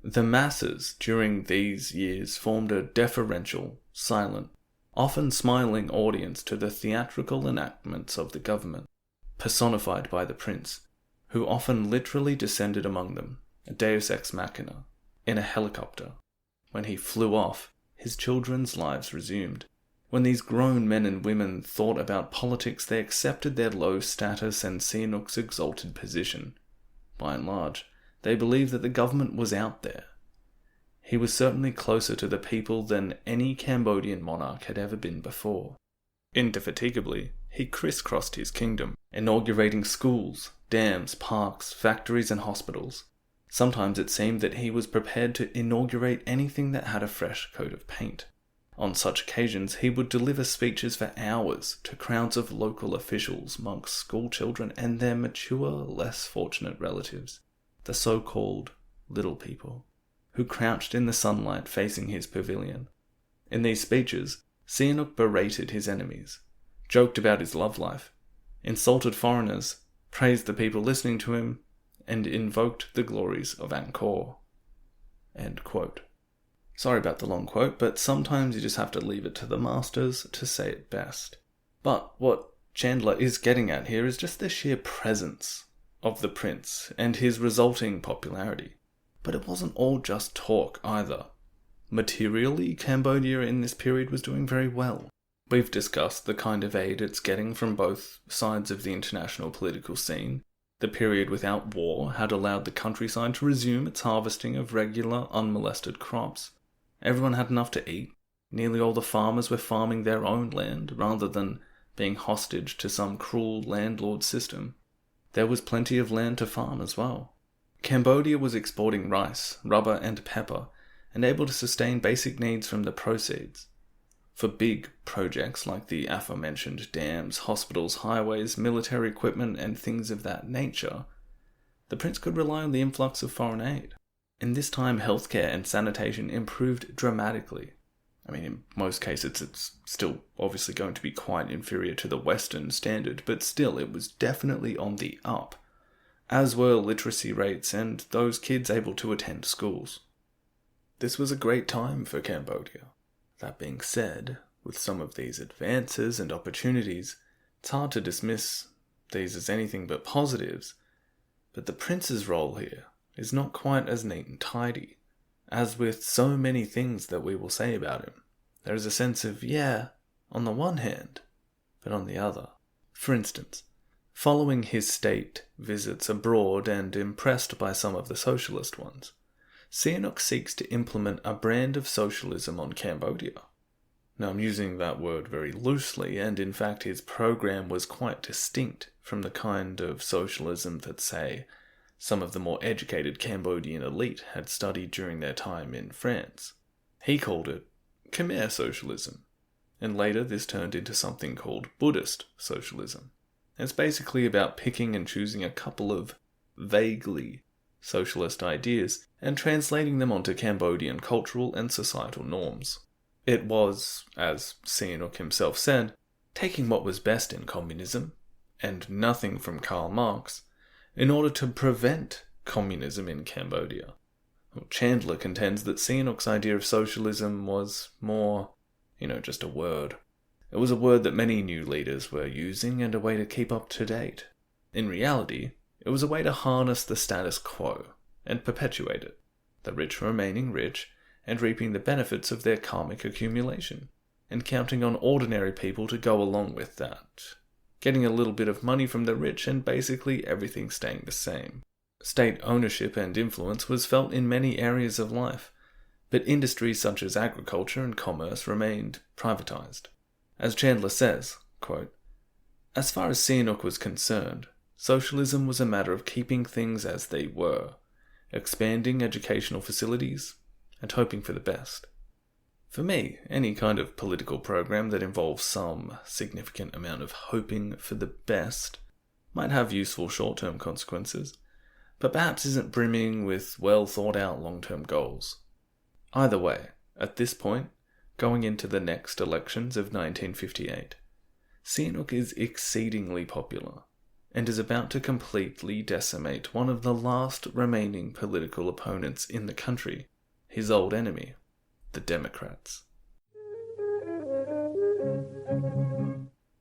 "The masses during these years formed a deferential, silent, often smiling audience to the theatrical enactments of the government, personified by the prince, who often literally descended among them, a deus ex machina, in a helicopter. When he flew off, his children's lives resumed. When these grown men and women thought about politics, they accepted their low status and Sihanouk's exalted position. By and large, they believed that the government was out there. He was certainly closer to the people than any Cambodian monarch had ever been before. Indefatigably, he crisscrossed his kingdom, inaugurating schools, dams, parks, factories and hospitals. Sometimes it seemed that he was prepared to inaugurate anything that had a fresh coat of paint. On such occasions, he would deliver speeches for hours to crowds of local officials, monks, school children, and their mature, less fortunate relatives, the so-called little people, who crouched in the sunlight facing his pavilion. In these speeches, Sihanouk berated his enemies, joked about his love life, insulted foreigners, praised the people listening to him, and invoked the glories of Angkor. End quote. Sorry about the long quote, but sometimes you just have to leave it to the masters to say it best. But what Chandler is getting at here is just the sheer presence of the prince and his resulting popularity. But it wasn't all just talk either. Materially, Cambodia in this period was doing very well. We've discussed the kind of aid it's getting from both sides of the international political scene. The period without war had allowed the countryside to resume its harvesting of regular, unmolested crops. Everyone had enough to eat. Nearly all the farmers were farming their own land, rather than being hostage to some cruel landlord system. There was plenty of land to farm as well. Cambodia was exporting rice, rubber and pepper, and able to sustain basic needs from the proceeds. For big projects like the aforementioned dams, hospitals, highways, military equipment, and things of that nature, the prince could rely on the influx of foreign aid. In this time, healthcare and sanitation improved dramatically. I mean, in most cases, it's still obviously going to be quite inferior to the Western standard, but still, it was definitely on the up, as were literacy rates and those kids able to attend schools. This was a great time for Cambodia. That being said, With some of these advances and opportunities, it's hard to dismiss these as anything but positives, but the prince's role here is not quite as neat and tidy. As with so many things that we will say about him, there is a sense of, yeah, on the one hand, but on the other. For instance, following his state visits abroad and impressed by some of the socialist ones, Sihanouk seeks to implement a brand of socialism on Cambodia. Now, I'm using that word very loosely, and in fact his program was quite distinct from the kind of socialism that, say, some of the more educated Cambodian elite had studied during their time in France. He called it Khmer socialism, and later this turned into something called Buddhist socialism. It's basically about picking and choosing a couple of vaguely socialist ideas and translating them onto Cambodian cultural and societal norms. It was, as Sihanouk himself said, taking what was best in communism, and nothing from Karl Marx, in order to prevent communism in Cambodia. Chandler contends that Sihanouk's idea of socialism was more, just a word. It was a word that many new leaders were using and a way to keep up to date. In reality, it was a way to harness the status quo and perpetuate it, the rich remaining rich and reaping the benefits of their karmic accumulation, and counting on ordinary people to go along with that, getting a little bit of money from the rich and basically everything staying the same. State ownership and influence was felt in many areas of life, but industries such as agriculture and commerce remained privatized. As Chandler says, quote, "As far as Sihanouk was concerned, socialism was a matter of keeping things as they were, expanding educational facilities, and hoping for the best. For me, any kind of political program that involves some significant amount of hoping for the best might have useful short-term consequences, but perhaps isn't brimming with well-thought-out long-term goals. Either way, at this point, going into the next elections of 1958, Sihanouk is exceedingly popular, and is about to completely decimate one of the last remaining political opponents in the country, his old enemy, the Democrats.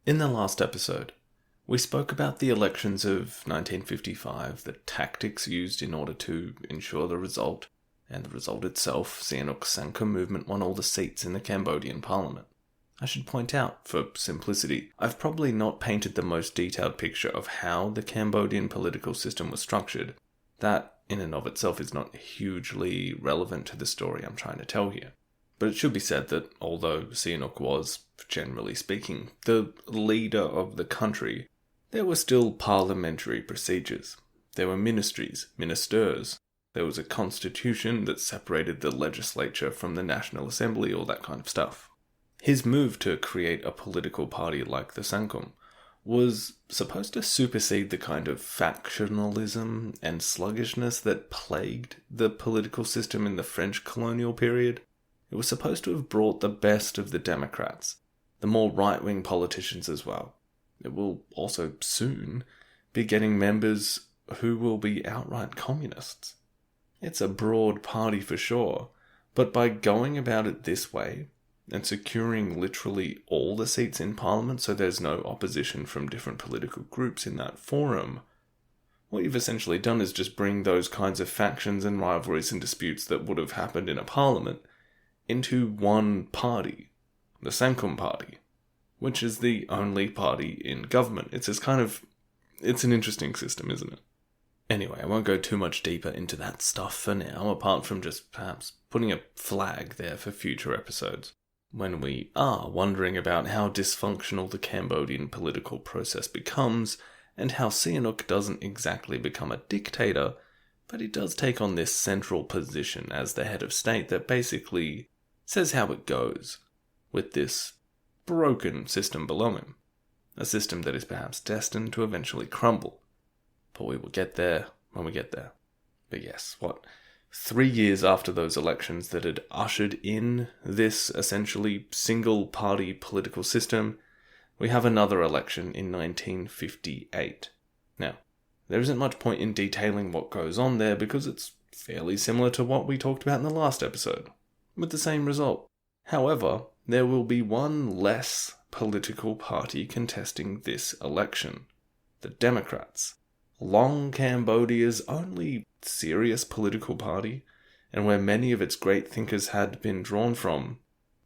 In the last episode, we spoke about the elections of 1955, the tactics used in order to ensure the result, and the result itself. Sihanouk's Sankum movement won all the seats in the Cambodian parliament. I should point out, for simplicity, I've probably not painted the most detailed picture of how the Cambodian political system was structured. That, in and of itself, is not hugely relevant to the story I'm trying to tell here. But it should be said that although Sihanouk was, generally speaking, the leader of the country, there were still parliamentary procedures. There were ministries, ministers. There was a constitution that separated the legislature from the National Assembly, all that kind of stuff. His move to create a political party like the Sankum was supposed to supersede the kind of factionalism and sluggishness that plagued the political system in the French colonial period. It was supposed to have brought the best of the Democrats, the more right-wing politicians as well. It will also soon be getting members who will be outright communists. It's a broad party for sure, but by going about it this way, and securing literally all the seats in Parliament so there's no opposition from different political groups in that forum, what you've essentially done is just bring those kinds of factions and rivalries and disputes that would have happened in a Parliament into one party, the Sankum Party, which is the only party in government. It's an interesting system, isn't it? Anyway, I won't go too much deeper into that stuff for now, apart from just perhaps putting a flag there for future episodes, when we are wondering about how dysfunctional the Cambodian political process becomes, and how Sihanouk doesn't exactly become a dictator, but he does take on this central position as the head of state that basically says how it goes, with this broken system below him, a system that is perhaps destined to eventually crumble. But we will get there when we get there. But yes, 3 years after those elections that had ushered in this essentially single-party political system, we have another election in 1958. Now, there isn't much point in detailing what goes on there because it's fairly similar to what we talked about in the last episode, with the same result. However, there will be one less political party contesting this election. The Democrats. Long Cambodia's only serious political party, and where many of its great thinkers had been drawn from,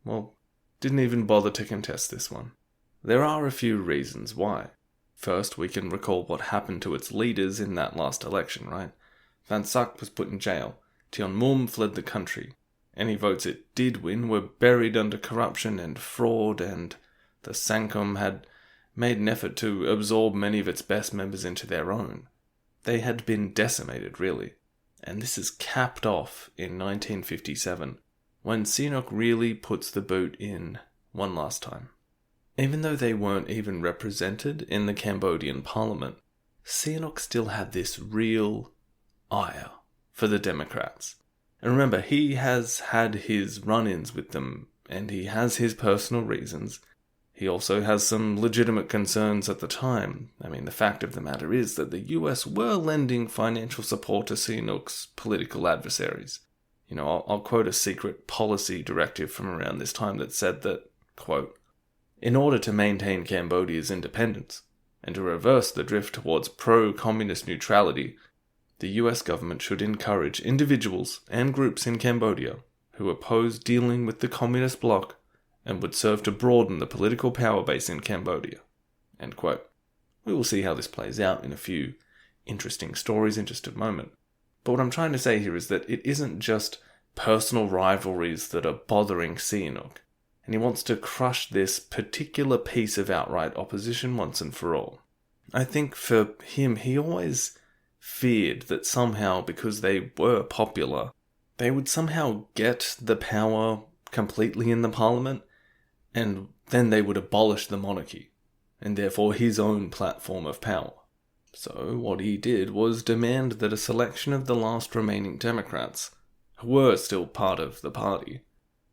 well, didn't even bother to contest this one. There are a few reasons why. First, we can recall what happened to its leaders in that last election, right? Van Sak was put in jail. Tian Mum fled the country. Any votes it did win were buried under corruption and fraud, and the Sankom had made an effort to absorb many of its best members into their own. They had been decimated, really. And this is capped off in 1957, when Sihanouk really puts the boot in one last time. Even though they weren't even represented in the Cambodian parliament, Sihanouk still had this real ire for the Democrats. And remember, he has had his run-ins with them, and he has his personal reasons. He also has some legitimate concerns at the time. I mean, the fact of the matter is that the US were lending financial support to Sihanouk's political adversaries. I'll quote a secret policy directive from around this time that said that, quote, "In order to maintain Cambodia's independence, and to reverse the drift towards pro-communist neutrality, the US government should encourage individuals and groups in Cambodia who oppose dealing with the Communist bloc and would serve to broaden the political power base in Cambodia." End quote. We will see how this plays out in a few interesting stories in just a moment. But what I'm trying to say here is that it isn't just personal rivalries that are bothering Sihanouk, and he wants to crush this particular piece of outright opposition once and for all. I think for him, he always feared that somehow, because they were popular, they would somehow get the power completely in the parliament, and then they would abolish the monarchy, and therefore his own platform of power. So what he did was demand that a selection of the last remaining Democrats, who were still part of the party,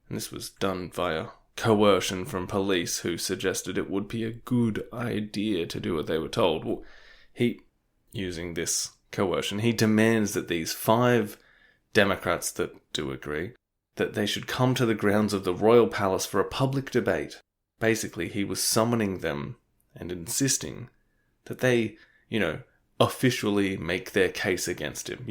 and this was done via coercion from police who suggested it would be a good idea to do what they were told. Well, using this coercion, he demands that these 5 Democrats that do agree, that they should come to the grounds of the royal palace for a public debate. Basically, he was summoning them and insisting that they, officially make their case against him.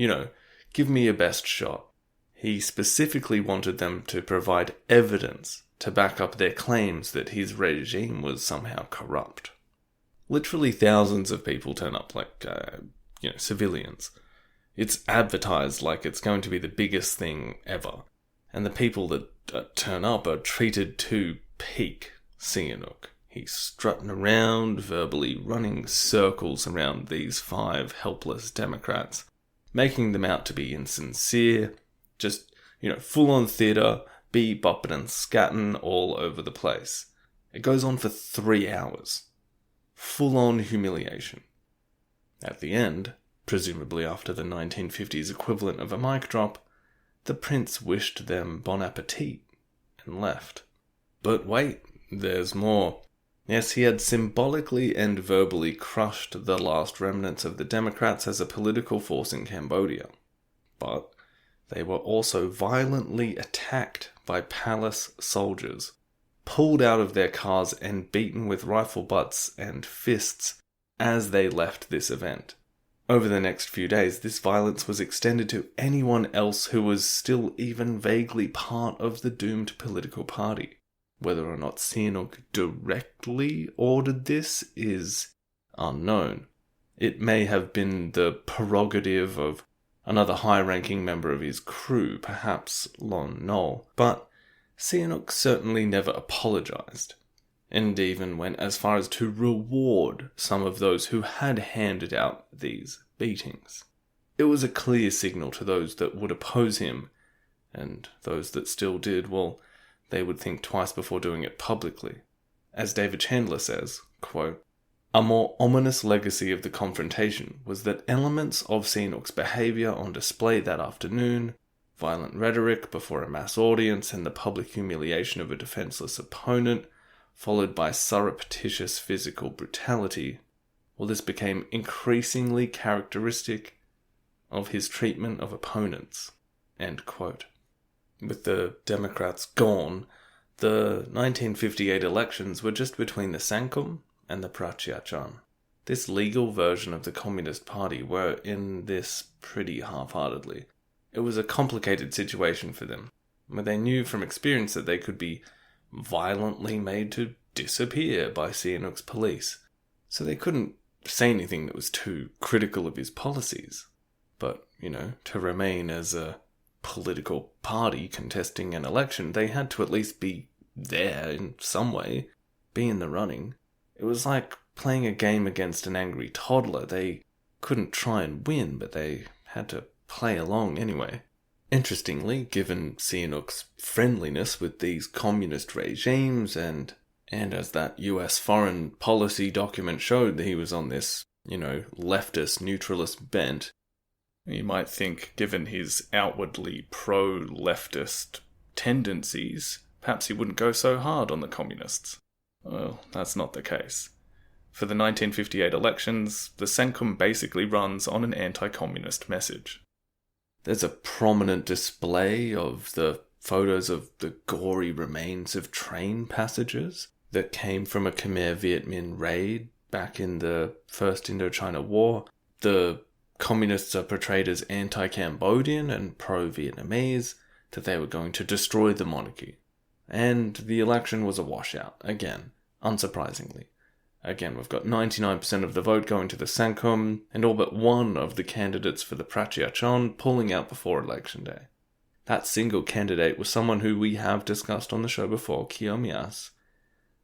Give me your best shot. He specifically wanted them to provide evidence to back up their claims that his regime was somehow corrupt. Literally thousands of people turn up like, civilians. It's advertised like it's going to be the biggest thing ever. And the people that turn up are treated to peak Sihanouk. He's strutting around, verbally running circles around these 5 helpless Democrats, making them out to be insincere, just, full-on theatre, bebopping and scatting all over the place. It goes on for 3 hours. Full-on humiliation. At the end, presumably after the 1950s equivalent of a mic drop, the prince wished them bon appetit and left. But wait, there's more. Yes, he had symbolically and verbally crushed the last remnants of the Democrats as a political force in Cambodia. But they were also violently attacked by palace soldiers, pulled out of their cars and beaten with rifle butts and fists as they left this event. Over the next few days, this violence was extended to anyone else who was still even vaguely part of the doomed political party. Whether or not Sihanouk directly ordered this is unknown. It may have been the prerogative of another high-ranking member of his crew, perhaps Lon Nol, but Sihanouk certainly never apologized, and even went as far as to reward some of those who had handed out these beatings. It was a clear signal to those that would oppose him, and those that still did, well, they would think twice before doing it publicly. As David Chandler says, quote, "A more ominous legacy of the confrontation was that elements of Sihanouk's behaviour on display that afternoon, violent rhetoric before a mass audience and the public humiliation of a defenceless opponent, followed by surreptitious physical brutality, well, this became increasingly characteristic of his treatment of opponents." End quote. With the Democrats gone, The 1958 elections were just between the Sangkum and the Prachiachan. This legal version of the Communist Party were in this pretty half-heartedly. It was a complicated situation for them, where they knew from experience that they could be violently made to disappear by Sihanouk's police, so they couldn't say anything that was too critical of his policies. But, to remain as a political party contesting an election, they had to at least be there in some way, be in the running. It was like playing a game against an angry toddler. They couldn't try and win, but they had to play along anyway. Interestingly, given Sihanouk's friendliness with these communist regimes, and as that US foreign policy document showed that he was on this, leftist, neutralist bent, you might think, given his outwardly pro-leftist tendencies, perhaps he wouldn't go so hard on the communists. Well, that's not the case. For the 1958 elections, the Sangkum basically runs on an anti-communist message. There's a prominent display of the photos of the gory remains of train passengers that came from a Khmer Viet Minh raid back in the First Indochina War. The communists are portrayed as anti-Cambodian and pro-Vietnamese, that they were going to destroy the monarchy. And the election was a washout, again, unsurprisingly. Again, we've got 99% of the vote going to the Sangkum, and all but one of the candidates for the Prachiachan pulling out before election day. That single candidate was someone who we have discussed on the show before, Mias,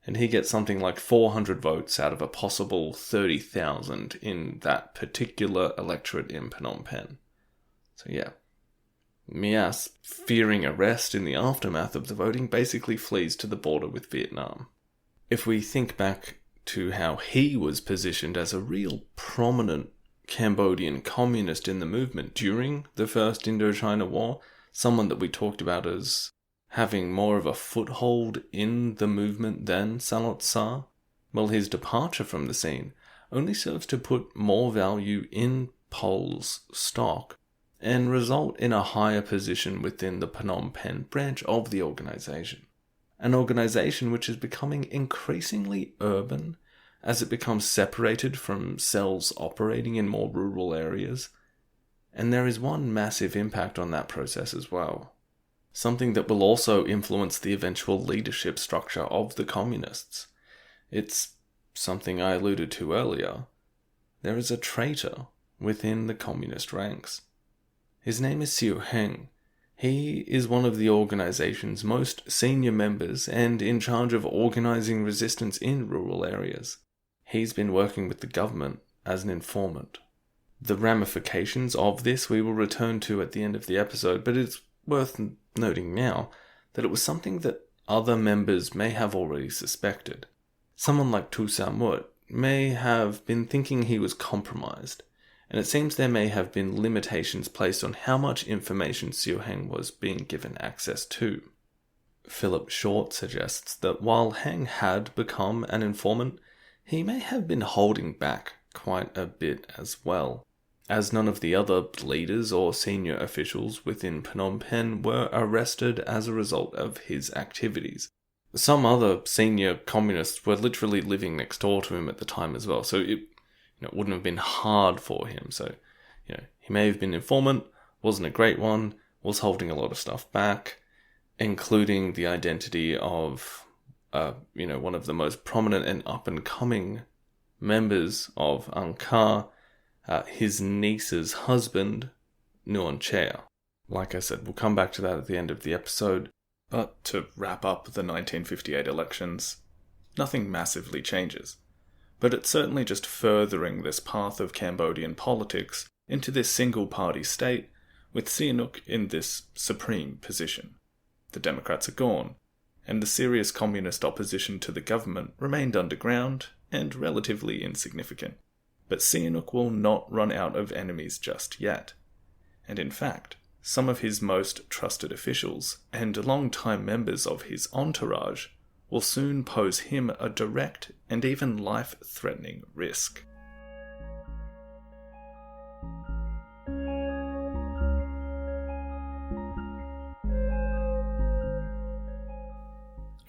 and he gets something like 400 votes out of a possible 30,000 in that particular electorate in Phnom Penh. So yeah, Mias, fearing arrest in the aftermath of the voting, basically flees to the border with Vietnam. If we think back to how he was positioned as a real prominent Cambodian communist in the movement during the First Indochina War, someone that we talked about as having more of a foothold in the movement than Saloth Sar, well, his departure from the scene only serves to put more value in Pol's stock and result in a higher position within the Phnom Penh branch of the organization. An organization which is becoming increasingly urban as it becomes separated from cells operating in more rural areas. And there is one massive impact on that process as well. Something that will also influence the eventual leadership structure of the communists. It's something I alluded to earlier. There is a traitor within the communist ranks. His name is Siu Heng. He is one of the organization's most senior members and in charge of organizing resistance in rural areas. He's been working with the government as an informant. The ramifications of this we will return to at the end of the episode, but it's worth noting now that it was something that other members may have already suspected. Someone like Tu Samut may have been thinking he was compromised, and it seems there may have been limitations placed on how much information Siu Heng was being given access to. Philip Short suggests that while Heng had become an informant, he may have been holding back quite a bit as well, as none of the other leaders or senior officials within Phnom Penh were arrested as a result of his activities. Some other senior communists were literally living next door to him at the time as well, so it wouldn't have been hard for him. So, he may have been an informant, wasn't a great one, was holding a lot of stuff back, including the identity of, one of the most prominent and up-and-coming members of Angkar, his niece's husband, Nuon Chea. Like I said, we'll come back to that at the end of the episode. But to wrap up the 1958 elections, nothing massively changes. But it's certainly just furthering this path of Cambodian politics into this single-party state, with Sihanouk in this supreme position. The Democrats are gone, and the serious communist opposition to the government remained underground and relatively insignificant. But Sihanouk will not run out of enemies just yet. And in fact, some of his most trusted officials and long-time members of his entourage will soon pose him a direct and even life-threatening risk.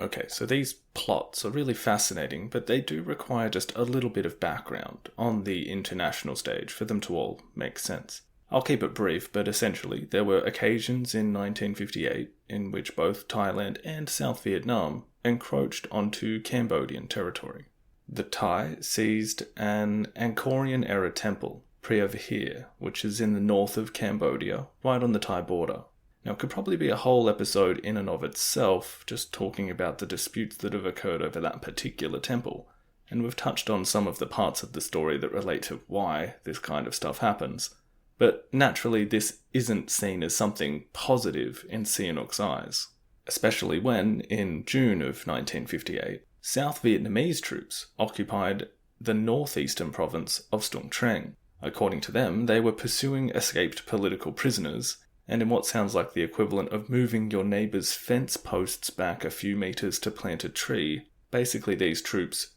Okay, so these plots are really fascinating, but they do require just a little bit of background on the international stage for them to all make sense. I'll keep it brief, but essentially there were occasions in 1958 in which both Thailand and South Vietnam encroached onto Cambodian territory. The Thai seized an Angkorian-era temple, Preah Vihear, which is in the north of Cambodia, right on the Thai border. Now, it could probably be a whole episode in and of itself, just talking about the disputes that have occurred over that particular temple, and we've touched on some of the parts of the story that relate to why this kind of stuff happens. But naturally, this isn't seen as something positive in Sihanouk's eyes, especially when, in June of 1958, South Vietnamese troops occupied the northeastern province of Stung Treng. According to them, they were pursuing escaped political prisoners, and in what sounds like the equivalent of moving your neighbour's fence posts back a few metres to plant a tree, basically these troops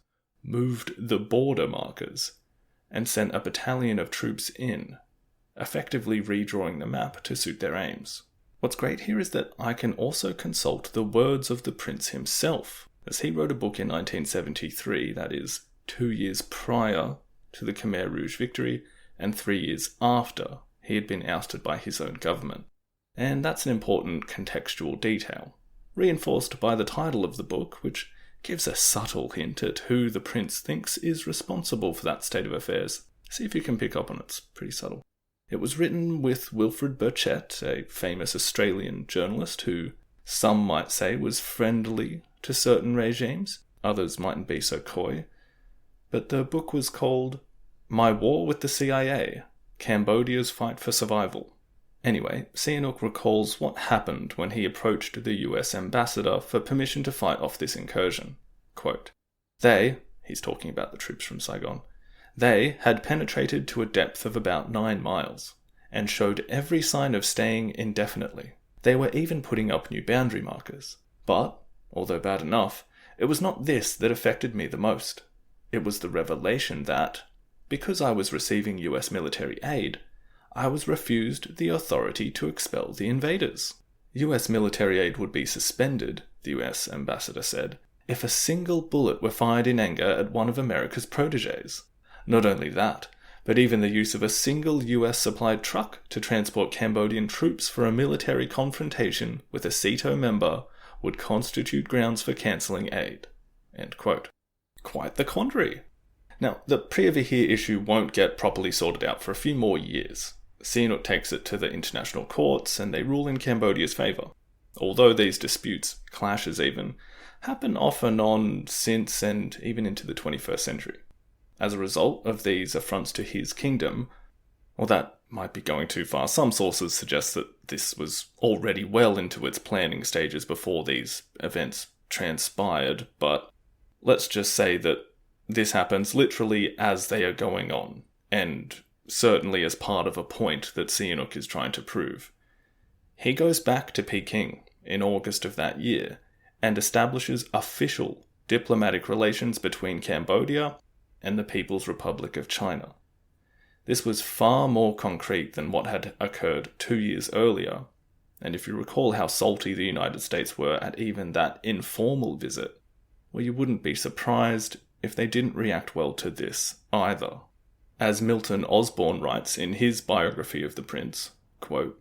moved the border markers and sent a battalion of troops in, effectively redrawing the map to suit their aims. What's great here is that I can also consult the words of the prince himself, as he wrote a book in 1973, that is, 2 years prior to the Khmer Rouge victory and 3 years after he had been ousted by his own government. And that's an important contextual detail, reinforced by the title of the book, which gives a subtle hint at who the prince thinks is responsible for that state of affairs. See if you can pick up on it, it's pretty subtle. It was written with Wilfred Burchett, a famous Australian journalist who some might say was friendly to certain regimes, others mightn't be so coy. But the book was called My War with the CIA, Cambodia's Fight for Survival. Anyway, Sihanouk recalls what happened when he approached the US ambassador for permission to fight off this incursion. Quote, he's talking about the troops from Saigon, they had penetrated to a depth of about 9 miles, and showed every sign of staying indefinitely. They were even putting up new boundary markers. But, although bad enough, it was not this that affected me the most. It was the revelation that, because I was receiving US military aid, I was refused the authority to expel the invaders. US military aid would be suspended, the US ambassador said, if a single bullet were fired in anger at one of America's protégés. Not only that, but even the use of a single US-supplied truck to transport Cambodian troops for a military confrontation with a SEATO member would constitute grounds for cancelling aid. End quote. Quite the quandary. Now, the Preah Vihear issue won't get properly sorted out for a few more years. Sihanouk takes it to the international courts and they rule in Cambodia's favour. Although these disputes, clashes even, happen off and on since and even into the 21st century. As a result of these affronts to his kingdom, well, that might be going too far. Some sources suggest that this was already well into its planning stages before these events transpired, but let's just say that this happens literally as they are going on, and certainly as part of a point that Sihanouk is trying to prove. He goes back to Peking in August of that year and establishes official diplomatic relations between Cambodia and the People's Republic of China. This was far more concrete than what had occurred 2 years earlier, and if you recall how salty the United States were at even that informal visit, well, you wouldn't be surprised if they didn't react well to this either. As Milton Osborne writes in his biography of the prince, quote,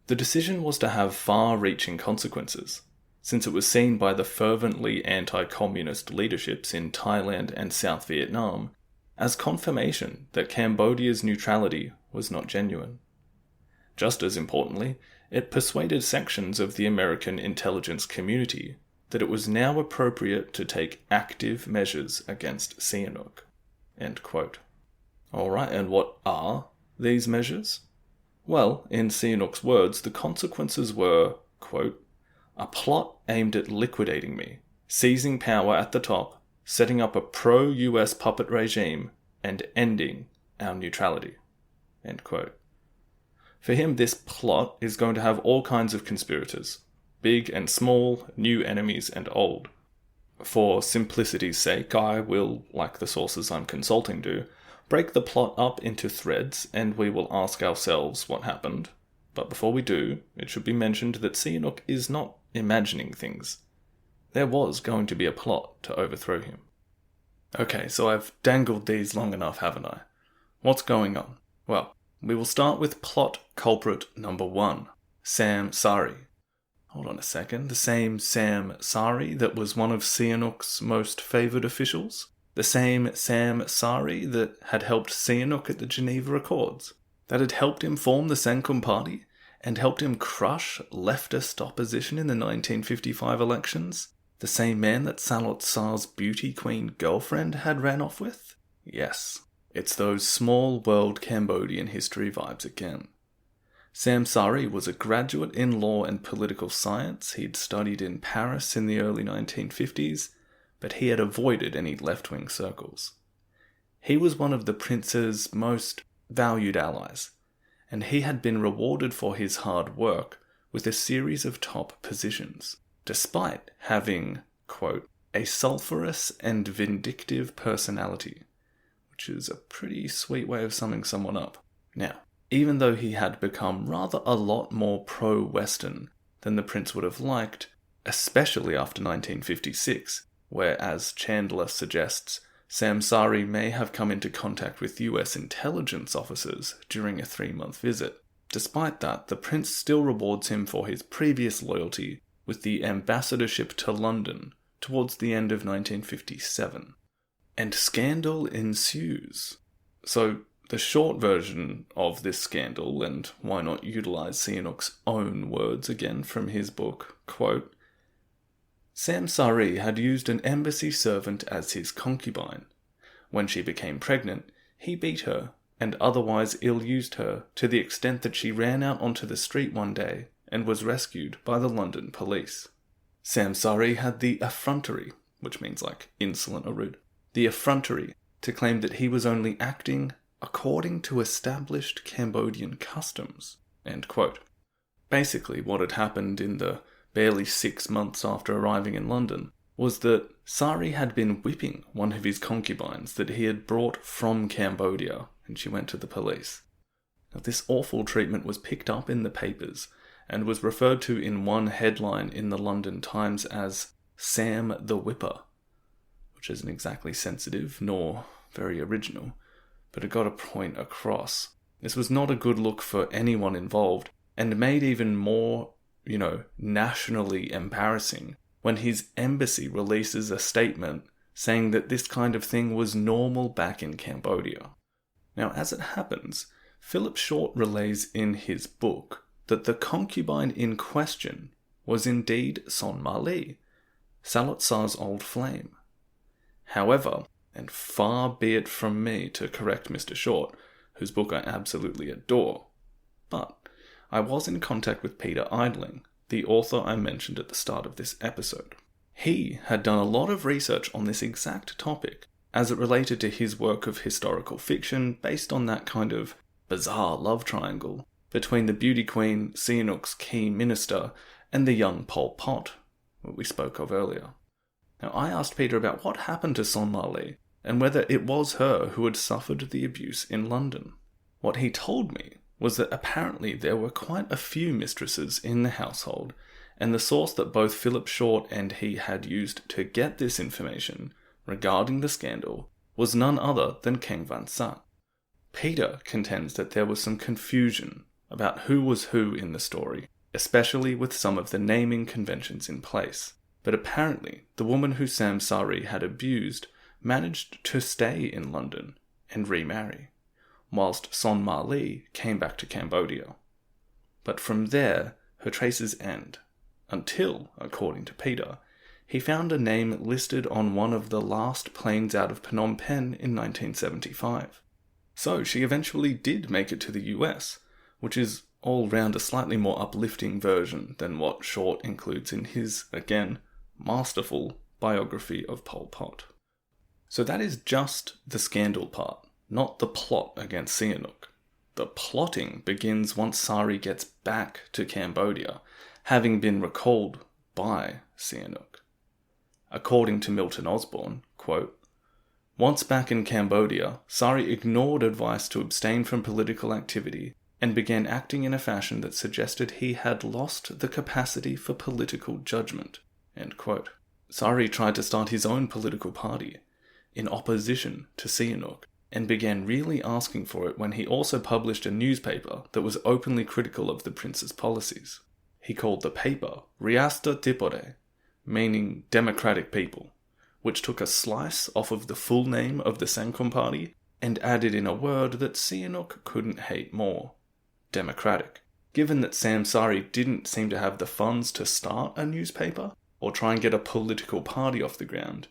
the decision was to have far-reaching consequences, since it was seen by the fervently anti-communist leaderships in Thailand and South Vietnam as confirmation that Cambodia's neutrality was not genuine. Just as importantly, it persuaded sections of the American intelligence community that it was now appropriate to take active measures against Sihanouk. End quote. Alright, and what are these measures? Well, in Sihanouk's words, the consequences were, quote, a plot aimed at liquidating me, seizing power at the top, setting up a pro-US puppet regime, and ending our neutrality. End quote. For him, this plot is going to have all kinds of conspirators, big and small, new enemies and old. For simplicity's sake, I will, like the sources I'm consulting do, break the plot up into threads and we will ask ourselves what happened. But before we do, it should be mentioned that Sihanouk is not imagining things. There was going to be a plot to overthrow him. Okay, so I've dangled these long enough, haven't I? What's going on? Well, we will start with plot culprit number 1, Sam Sari. Hold on a second, the same Sam Sari that was one of Sihanouk's most favoured officials? The same Sam Sari that had helped Sihanouk at the Geneva Accords? That had helped him form the Sangkum Party? And helped him crush leftist opposition in the 1955 elections? The same man that Saloth Sar's beauty queen girlfriend had ran off with? Yes, it's those small world Cambodian history vibes again. Sam Sari was a graduate in law and political science. He'd studied in Paris in the early 1950s, but he had avoided any left-wing circles. He was one of the prince's most valued allies, and he had been rewarded for his hard work with a series of top positions, despite having, quote, a sulphurous and vindictive personality, which is a pretty sweet way of summing someone up. Now, even though he had become rather a lot more pro-Western than the prince would have liked, especially after 1956, where, as Chandler suggests, Sam Sari may have come into contact with US intelligence officers during a 3-month visit. Despite that, the prince still rewards him for his previous loyalty with the ambassadorship to London towards the end of 1957. And scandal ensues. So, the short version of this scandal, and why not utilise Sihanouk's own words again from his book, quote, Sam Sari had used an embassy servant as his concubine. When she became pregnant, he beat her and otherwise ill-used her to the extent that she ran out onto the street one day and was rescued by the London police. Sam Sari had the effrontery, which means like insolent or rude, the effrontery to claim that he was only acting according to established Cambodian customs, end quote. Basically, what had happened in the barely 6 months after arriving in London was that Sari had been whipping one of his concubines that he had brought from Cambodia, and she went to the police. Now, this awful treatment was picked up in the papers and was referred to in one headline in the London Times as Sam the Whipper, which isn't exactly sensitive nor very original, but it got a point across. This was not a good look for anyone involved, and made even more, nationally embarrassing when his embassy releases a statement saying that this kind of thing was normal back in Cambodia. Now, as it happens, Philip Short relays in his book that the concubine in question was indeed Son Mali, Saloth Sar's old flame. However, and far be it from me to correct Mr. Short, whose book I absolutely adore, but I was in contact with Peter Idling, the author I mentioned at the start of this episode. He had done a lot of research on this exact topic, as it related to his work of historical fiction based on that kind of bizarre love triangle between the beauty queen, Sihanouk's key minister, and the young Pol Pot, what we spoke of earlier. Now, I asked Peter about what happened to Son Mali, and whether it was her who had suffered the abuse in London. What he told me was that apparently there were quite a few mistresses in the household, and the source that both Philip Short and he had used to get this information regarding the scandal was none other than Keng Van Sat. Peter contends that there was some confusion about who was who in the story, especially with some of the naming conventions in place. But apparently, the woman who Sam Sari had abused managed to stay in London and remarry, whilst Son Mali came back to Cambodia. But from there, her traces end, until, according to Peter, he found a name listed on one of the last planes out of Phnom Penh in 1975. So she eventually did make it to the US, which is all round a slightly more uplifting version than what Short includes in his, again, masterful biography of Pol Pot. So that is just the scandal part, not the plot against Sihanouk. The plotting begins once Sari gets back to Cambodia, having been recalled by Sihanouk. According to Milton Osborne, quote, once back in Cambodia, Sari ignored advice to abstain from political activity and began acting in a fashion that suggested he had lost the capacity for political judgment. End quote. Sari tried to start his own political party in opposition to Sihanouk, and began really asking for it when he also published a newspaper that was openly critical of the prince's policies. He called the paper Riasta Tipore, meaning democratic people, which took a slice off of the full name of the Sangkum party and added in a word that Sihanouk couldn't hate more: democratic. Given that Sam Sari didn't seem to have the funds to start a newspaper or try and get a political party off the ground,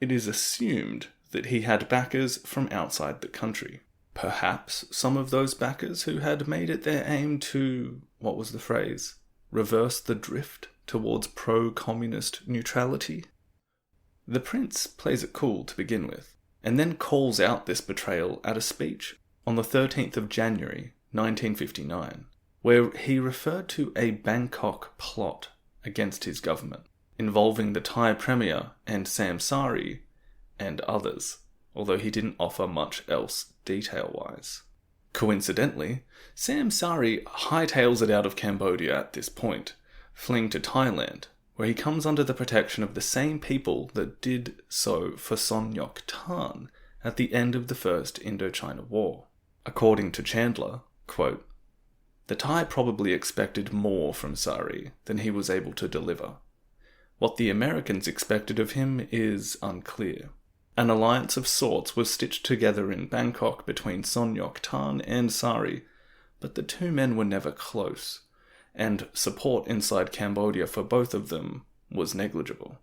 it is assumed that he had backers from outside the country. Perhaps some of those backers who had made it their aim to, what was the phrase, reverse the drift towards pro-communist neutrality? The prince plays it cool to begin with, and then calls out this betrayal at a speech on the 13th of January 1959, where he referred to a Bangkok Plot against his government, involving the Thai Premier and Sam Sari and others, although he didn't offer much else detail-wise. Coincidentally, Sam Sari hightails it out of Cambodia at this point, fleeing to Thailand, where he comes under the protection of the same people that did so for Son Ngoc Tan at the end of the First Indochina War. According to Chandler, quote, "The Thai probably expected more from Sari than he was able to deliver. What the Americans expected of him is unclear. An alliance of sorts was stitched together in Bangkok between Son Ngoc Tan and Sari, but the two men were never close, and support inside Cambodia for both of them was negligible."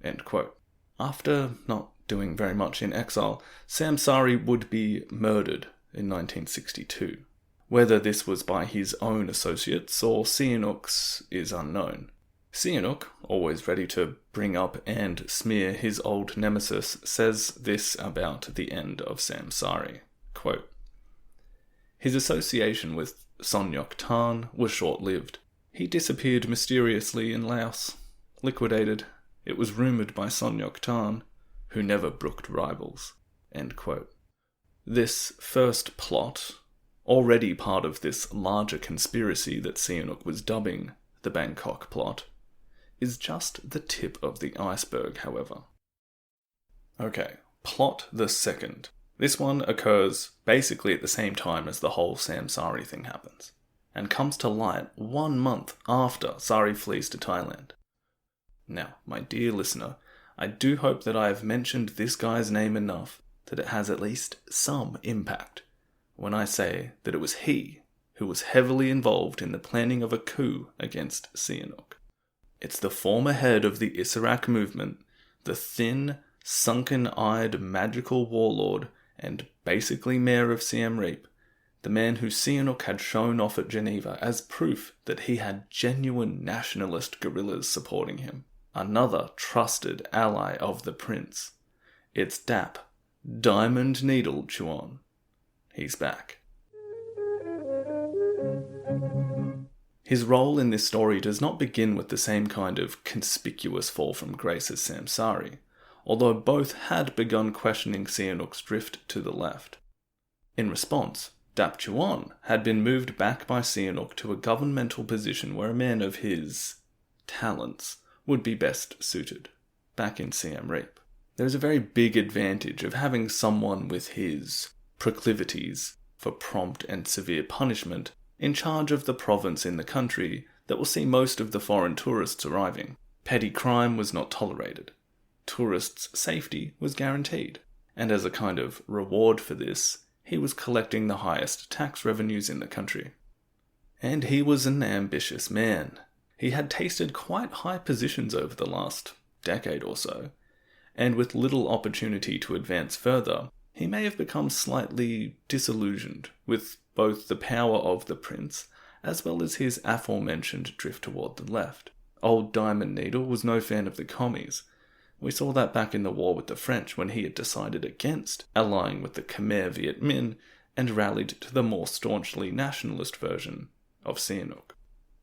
End quote. After not doing very much in exile, Sam Sari would be murdered in 1962. Whether this was by his own associates or Sihanouk's is unknown. Sihanouk, always ready to bring up and smear his old nemesis, says this about the end of Sam Sari, quote, "His association with Son Ngoc Tan was short-lived. He disappeared mysteriously in Laos. Liquidated, it was rumoured by Son Ngoc Tan, who never brooked rivals." End quote. This first plot, already part of this larger conspiracy that Sihanouk was dubbing the Bangkok Plot, is just the tip of the iceberg, however. Okay, plot the second. This one occurs basically at the same time as the whole Sam Sari thing happens, and comes to light 1 month after Sari flees to Thailand. Now, my dear listener, I do hope that I have mentioned this guy's name enough that it has at least some impact when I say that it was he who was heavily involved in the planning of a coup against Sihanouk. It's the former head of the Isarak movement, the thin, sunken-eyed magical warlord and basically mayor of Siem Reap, the man who Sihanouk had shown off at Geneva as proof that he had genuine nationalist guerrillas supporting him. Another trusted ally of the prince. It's Dap, Diamond Needle Chuan. He's back. His role in this story does not begin with the same kind of conspicuous fall from grace as Sam Sari, although both had begun questioning Sihanouk's drift to the left. In response, Dap Chuan had been moved back by Sihanouk to a governmental position where a man of his talents would be best suited, back in Siem Reap. There is a very big advantage of having someone with his proclivities for prompt and severe punishment in charge of the province in the country that will see most of the foreign tourists arriving. Petty crime was not tolerated. Tourists' safety was guaranteed, and as a kind of reward for this, he was collecting the highest tax revenues in the country. And he was an ambitious man. He had tasted quite high positions over the last decade or so, and with little opportunity to advance further, he may have become slightly disillusioned with both the power of the prince, as well as his aforementioned drift toward the left. Old Diamond Needle was no fan of the commies. We saw that back in the war with the French when he had decided against allying with the Khmer Viet Minh and rallied to the more staunchly nationalist version of Sihanouk.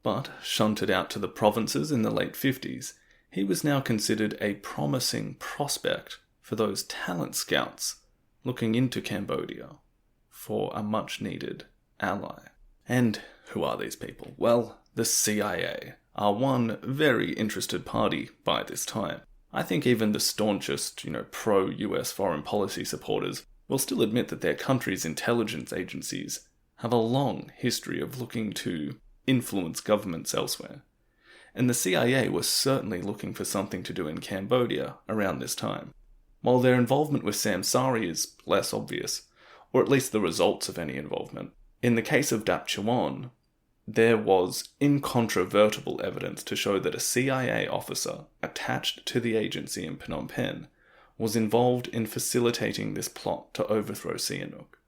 But, shunted out to the provinces in the late 50s, he was now considered a promising prospect for those talent scouts looking into Cambodia for a much-needed ally. And who are these people? Well, the CIA are one very interested party by this time. I think even the staunchest, pro-US foreign policy supporters will still admit that their country's intelligence agencies have a long history of looking to influence governments elsewhere. And the CIA was certainly looking for something to do in Cambodia around this time. While their involvement with Samsari is less obvious, or at least the results of any involvement, in the case of Dap Chuan, there was incontrovertible evidence to show that a CIA officer attached to the agency in Phnom Penh was involved in facilitating this plot to overthrow Sihanouk,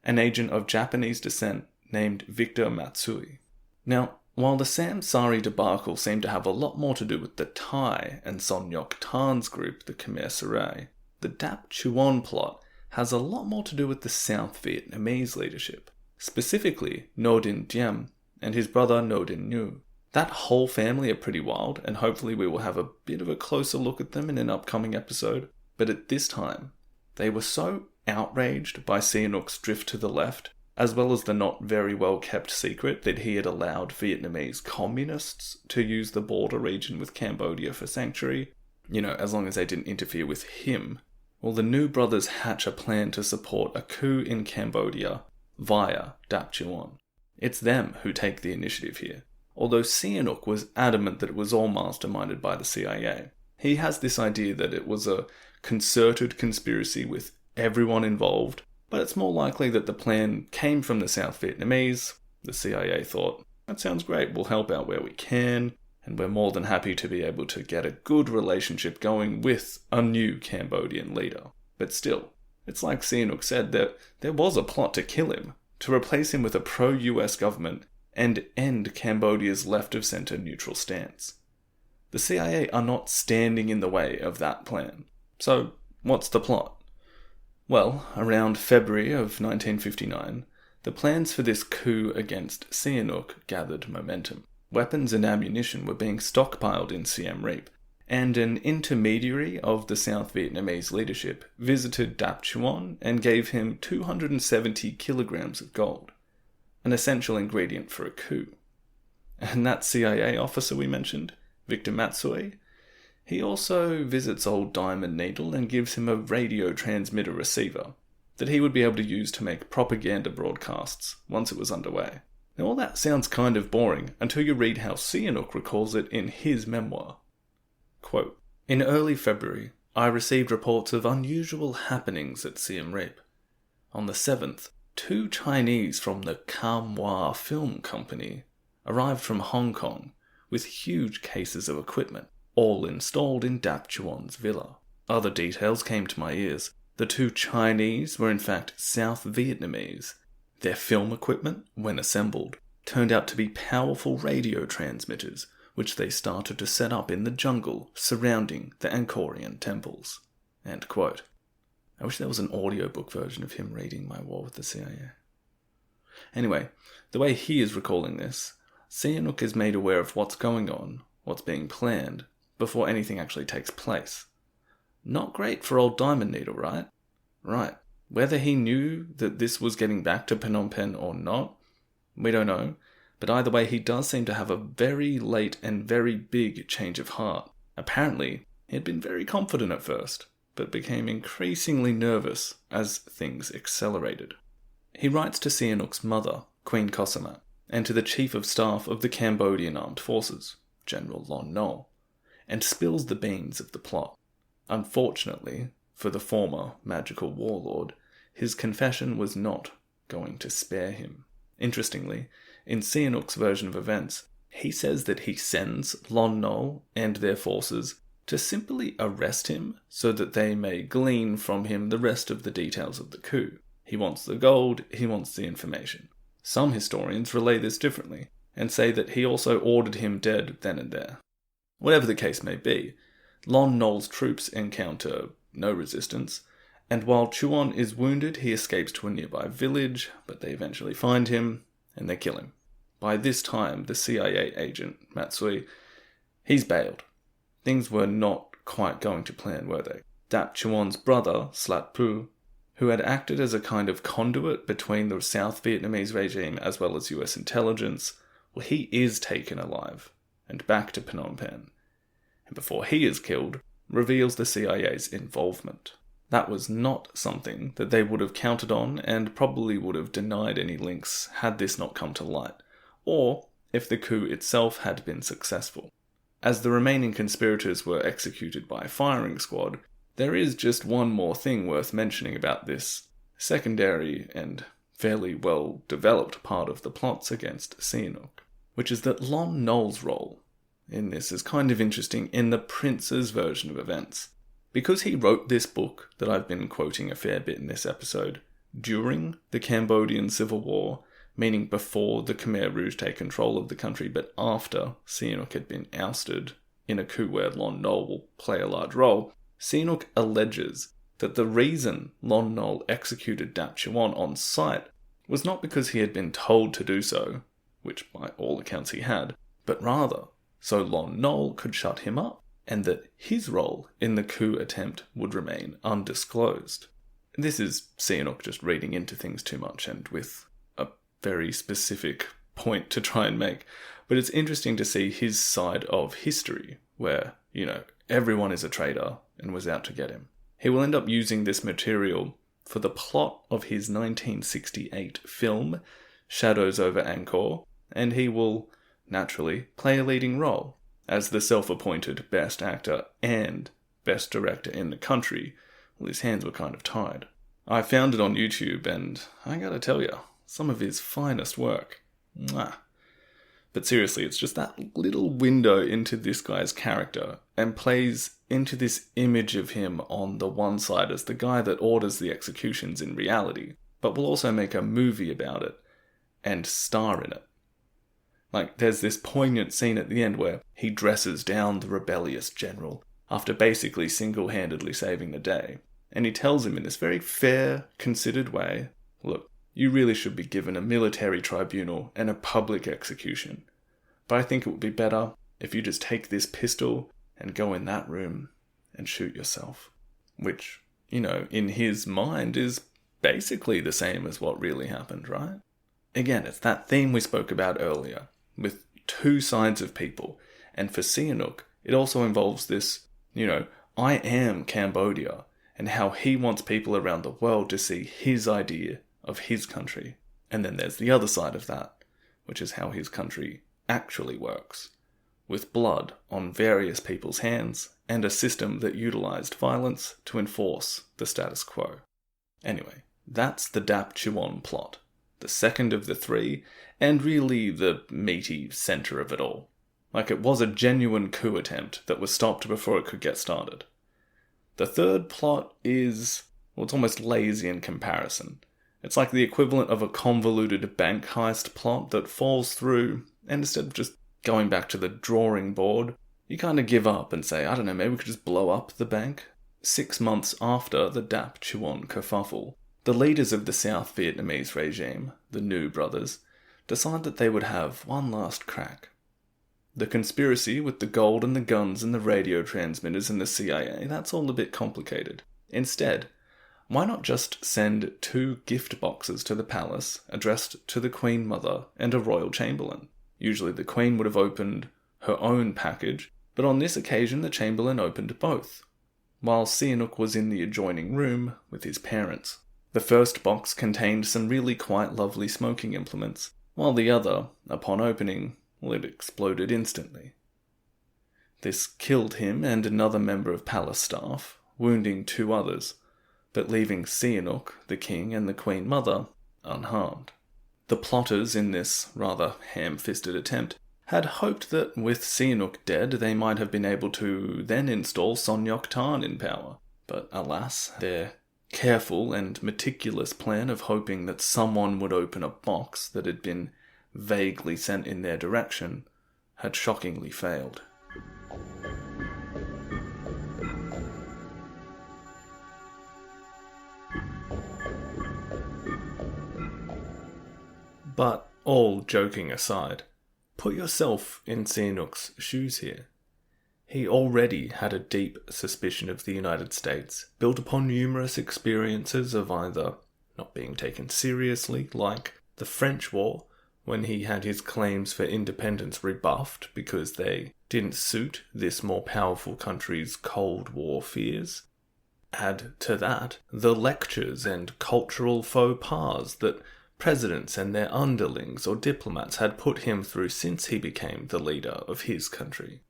an agent of Japanese descent named Victor Matsui. Now, while the Samsari debacle seemed to have a lot more to do with the Thai and Son Ngoc Tan's group, the Khmer, the Dap Chuan plot has a lot more to do with the South Vietnamese leadership, specifically Ngo Dinh Diem and his brother Ngo Dinh Nhu. That whole family are pretty wild, and hopefully we will have a bit of a closer look at them in an upcoming episode, but at this time, they were so outraged by Sihanouk's drift to the left, as well as the not very well kept secret that he had allowed Vietnamese communists to use the border region with Cambodia for sanctuary, as long as they didn't interfere with him. Well, the Nhu brothers hatch a plan to support a coup in Cambodia via Dap Chuan. It's them who take the initiative here, although Sihanouk was adamant that it was all masterminded by the CIA. He has this idea that it was a concerted conspiracy with everyone involved, but it's more likely that the plan came from the South Vietnamese. The CIA thought, that sounds great, we'll help out where we can, and we're more than happy to be able to get a good relationship going with a new Cambodian leader. But still, it's like Sihanouk said, that there was a plot to kill him, to replace him with a pro-US government and end Cambodia's left-of-centre neutral stance. The CIA are not standing in the way of that plan. So, what's the plot? Well, around February of 1959, the plans for this coup against Sihanouk gathered momentum. Weapons and ammunition were being stockpiled in Siem Reap, and an intermediary of the South Vietnamese leadership visited Dap Chuan and gave him 270 kilograms of gold, an essential ingredient for a coup. And that CIA officer we mentioned, Victor Matsui, he also visits old Diamond Needle and gives him a radio transmitter receiver that he would be able to use to make propaganda broadcasts once it was underway. Now all that sounds kind of boring until you read how Sihanouk recalls it in his memoir. Quote, "In early February, I received reports of unusual happenings at Siem Reap. On the 7th, 2 Chinese from the Khmer Film Company arrived from Hong Kong with huge cases of equipment, all installed in Dap Chuan's villa. Other details came to my ears. The 2 Chinese were in fact South Vietnamese. Their film equipment, when assembled, turned out to be powerful radio transmitters, which they started to set up in the jungle surrounding the Angkorian temples." End quote. I wish there was an audiobook version of him reading My War with the CIA. Anyway, the way he is recalling this, Sihanouk is made aware of what's going on, what's being planned, before anything actually takes place. Not great for old Diamond Needle, right? Right. Whether he knew that this was getting back to Phnom Penh or not, we don't know, but either way he does seem to have a very late and very big change of heart. Apparently, he had been very confident at first, but became increasingly nervous as things accelerated. He writes to Sihanouk's mother, Queen Kosamat, and to the Chief of Staff of the Cambodian Armed Forces, General Lon Nol, and spills the beans of the plot. Unfortunately, for the former magical warlord, his confession was not going to spare him. Interestingly, in Sihanouk's version of events, he says that he sends Lon Nol and their forces to simply arrest him so that they may glean from him the rest of the details of the coup. He wants the gold, he wants the information. Some historians relay this differently, and say that he also ordered him dead then and there. Whatever the case may be, Lon Nol's troops encounter no resistance, and while Chuan is wounded, he escapes to a nearby village, but they eventually find him, and they kill him. By this time, the CIA agent, Matsui, he's bailed. Things were not quite going to plan, were they? Dap Chuan's brother, Slat Pu, who had acted as a kind of conduit between the South Vietnamese regime as well as US intelligence, well, he is taken alive and back to Phnom Penh. And before he is killed, reveals the CIA's involvement. That was not something that they would have counted on and probably would have denied any links had this not come to light, or if the coup itself had been successful. As the remaining conspirators were executed by firing squad, there is just one more thing worth mentioning about this secondary and fairly well-developed part of the plots against Sihanouk, which is that Lon Nol's role in this is kind of interesting in the prince's version of events. Because he wrote this book that I've been quoting a fair bit in this episode during the Cambodian Civil War, meaning before the Khmer Rouges take control of the country, but after Sihanouk had been ousted in a coup where Lon Nol will play a large role, Sihanouk alleges that the reason Lon Nol executed Dap Chuan on sight was not because he had been told to do so, which by all accounts he had, but rather so Lon Nol could shut him up, and that his role in the coup attempt would remain undisclosed. This is Sihanouk just reading into things too much and with a very specific point to try and make, but it's interesting to see his side of history, where, everyone is a traitor and was out to get him. He will end up using this material for the plot of his 1968 film, Shadows over Angkor, and he will, naturally, play a leading role as the self-appointed best actor and best director in the country. Well, his hands were kind of tied. I found it on YouTube, and I gotta tell you, some of his finest work. Mwah. But seriously, it's just that little window into this guy's character, and plays into this image of him on the one side as the guy that orders the executions in reality, but will also make a movie about it, and star in it. Like, there's this poignant scene at the end where he dresses down the rebellious general after basically single-handedly saving the day. And he tells him in this very fair, considered way, look, you really should be given a military tribunal and a public execution. But I think it would be better if you just take this pistol and go in that room and shoot yourself. Which, in his mind is basically the same as what really happened, right? Again, it's that theme we spoke about earlier, with two sides of people. And for Sihanouk, it also involves this, I am Cambodia, and how he wants people around the world to see his idea of his country. And then there's the other side of that, which is how his country actually works, with blood on various people's hands, and a system that utilized violence to enforce the status quo. Anyway, that's the Dap Chuan plot, the second of the three, and really the meaty centre of it all. Like, it was a genuine coup attempt that was stopped before it could get started. The third plot is, it's almost lazy in comparison. It's like the equivalent of a convoluted bank heist plot that falls through, and instead of just going back to the drawing board, you kind of give up and say, maybe we could just blow up the bank. 6 months after the Dap Chuan kerfuffle, the leaders of the South Vietnamese regime, the New brothers, decide that they would have one last crack. The conspiracy with the gold and the guns and the radio transmitters and the CIA, that's all a bit complicated. Instead, why not just send 2 gift boxes to the palace addressed to the Queen Mother and a royal chamberlain? Usually the Queen would have opened her own package, but on this occasion the chamberlain opened both, while Sihanouk was in the adjoining room with his parents. The first box contained some really quite lovely smoking implements, while the other, upon opening, it exploded instantly. This killed him and another member of palace staff, wounding 2 others, but leaving Sihanouk, the king, and the Queen Mother unharmed. The plotters in this rather ham-fisted attempt had hoped that with Sihanouk dead they might have been able to then install Son Ngoc Tan in power, but alas, their careful and meticulous plan of hoping that someone would open a box that had been vaguely sent in their direction had shockingly failed. But all joking aside, put yourself in Sihanouk's shoes here. He already had a deep suspicion of the United States, built upon numerous experiences of either not being taken seriously, like the French War, when he had his claims for independence rebuffed because they didn't suit this more powerful country's Cold War fears. Add to that the lectures and cultural faux pas that presidents and their underlings or diplomats had put him through since he became the leader of his country.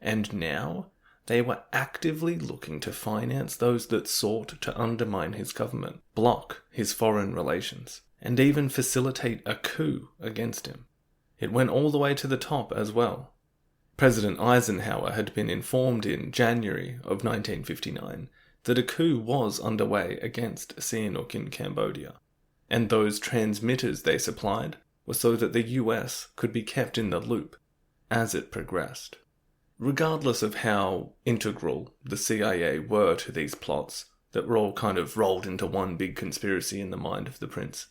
And now they were actively looking to finance those that sought to undermine his government, block his foreign relations, and even facilitate a coup against him. It went all the way to the top as well. President Eisenhower had been informed in January of 1959 that a coup was underway against Sihanouk in Cambodia, and those transmitters they supplied were so that the US could be kept in the loop as it progressed. Regardless of how integral the CIA were to these plots that were all kind of rolled into one big conspiracy in the mind of the prince,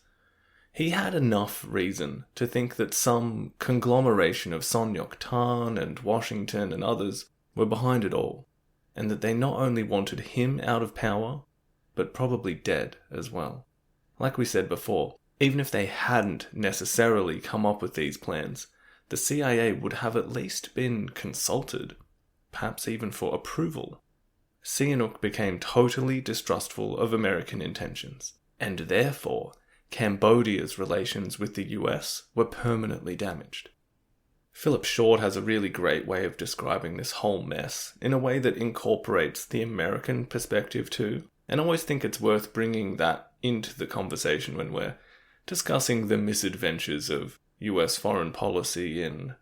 he had enough reason to think that some conglomeration of Sihanouk Tan and Washington and others were behind it all, and that they not only wanted him out of power, but probably dead as well. Like we said before, even if they hadn't necessarily come up with these plans, the CIA would have at least been consulted, perhaps even for approval. Sihanouk became totally distrustful of American intentions, and therefore Cambodia's relations with the US were permanently damaged. Philip Short has a really great way of describing this whole mess in a way that incorporates the American perspective too, and I always think it's worth bringing that into the conversation when we're discussing the misadventures of US foreign policy in,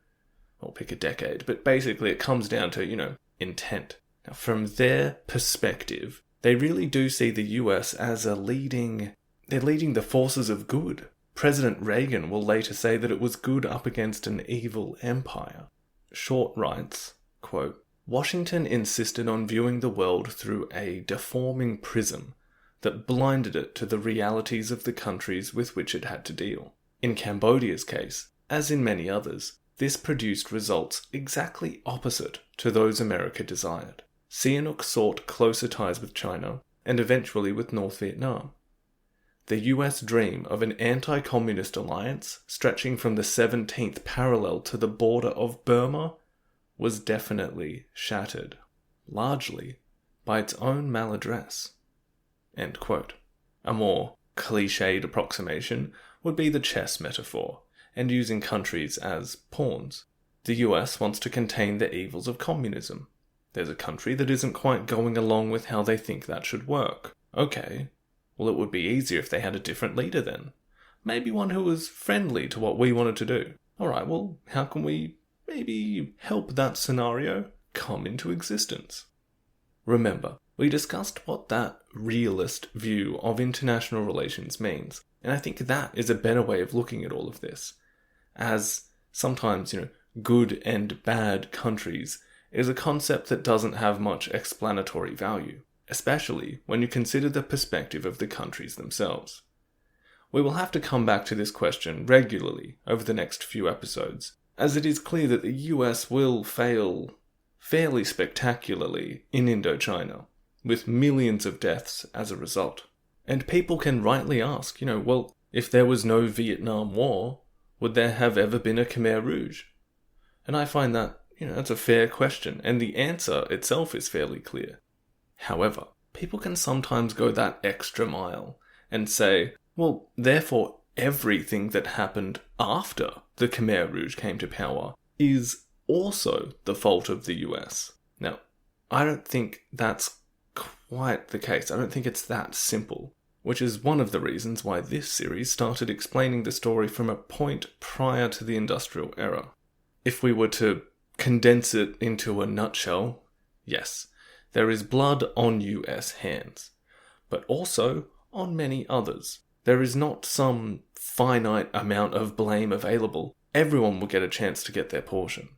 I'll pick a decade, but basically it comes down to, intent. Now, from their perspective, they really do see the US as they're leading the forces of good. President Reagan will later say that it was good up against an evil empire. Short writes, quote, Washington insisted on viewing the world through a deforming prism that blinded it to the realities of the countries with which it had to deal. In Cambodia's case, as in many others, this produced results exactly opposite to those America desired. Sihanouk sought closer ties with China, and eventually with North Vietnam. The US dream of an anti-communist alliance stretching from the 17th parallel to the border of Burma was definitely shattered, largely by its own maladresse. End quote. A more cliched approximation would be the chess metaphor, and using countries as pawns. The US wants to contain the evils of communism. There's a country that isn't quite going along with how they think that should work. Okay, well it would be easier if they had a different leader then. Maybe one who was friendly to what we wanted to do. Alright, well, how can we maybe help that scenario come into existence? Remember, we discussed what that realist view of international relations means, and I think that is a better way of looking at all of this. As sometimes, good and bad countries is a concept that doesn't have much explanatory value, especially when you consider the perspective of the countries themselves. We will have to come back to this question regularly over the next few episodes, as it is clear that the US will fail fairly spectacularly in Indochina, with millions of deaths as a result. And people can rightly ask, well, if there was no Vietnam War, would there have ever been a Khmer Rouge? And I find that, that's a fair question, and the answer itself is fairly clear. However, people can sometimes go that extra mile and say, well, therefore everything that happened after the Khmer Rouge came to power is also the fault of the US. Now, I don't think that's quite the case. I don't think it's that simple, which is one of the reasons why this series started explaining the story from a point prior to the Industrial Era. If we were to condense it into a nutshell, yes, there is blood on US hands, but also on many others. There is not some finite amount of blame available. Everyone will get a chance to get their portion.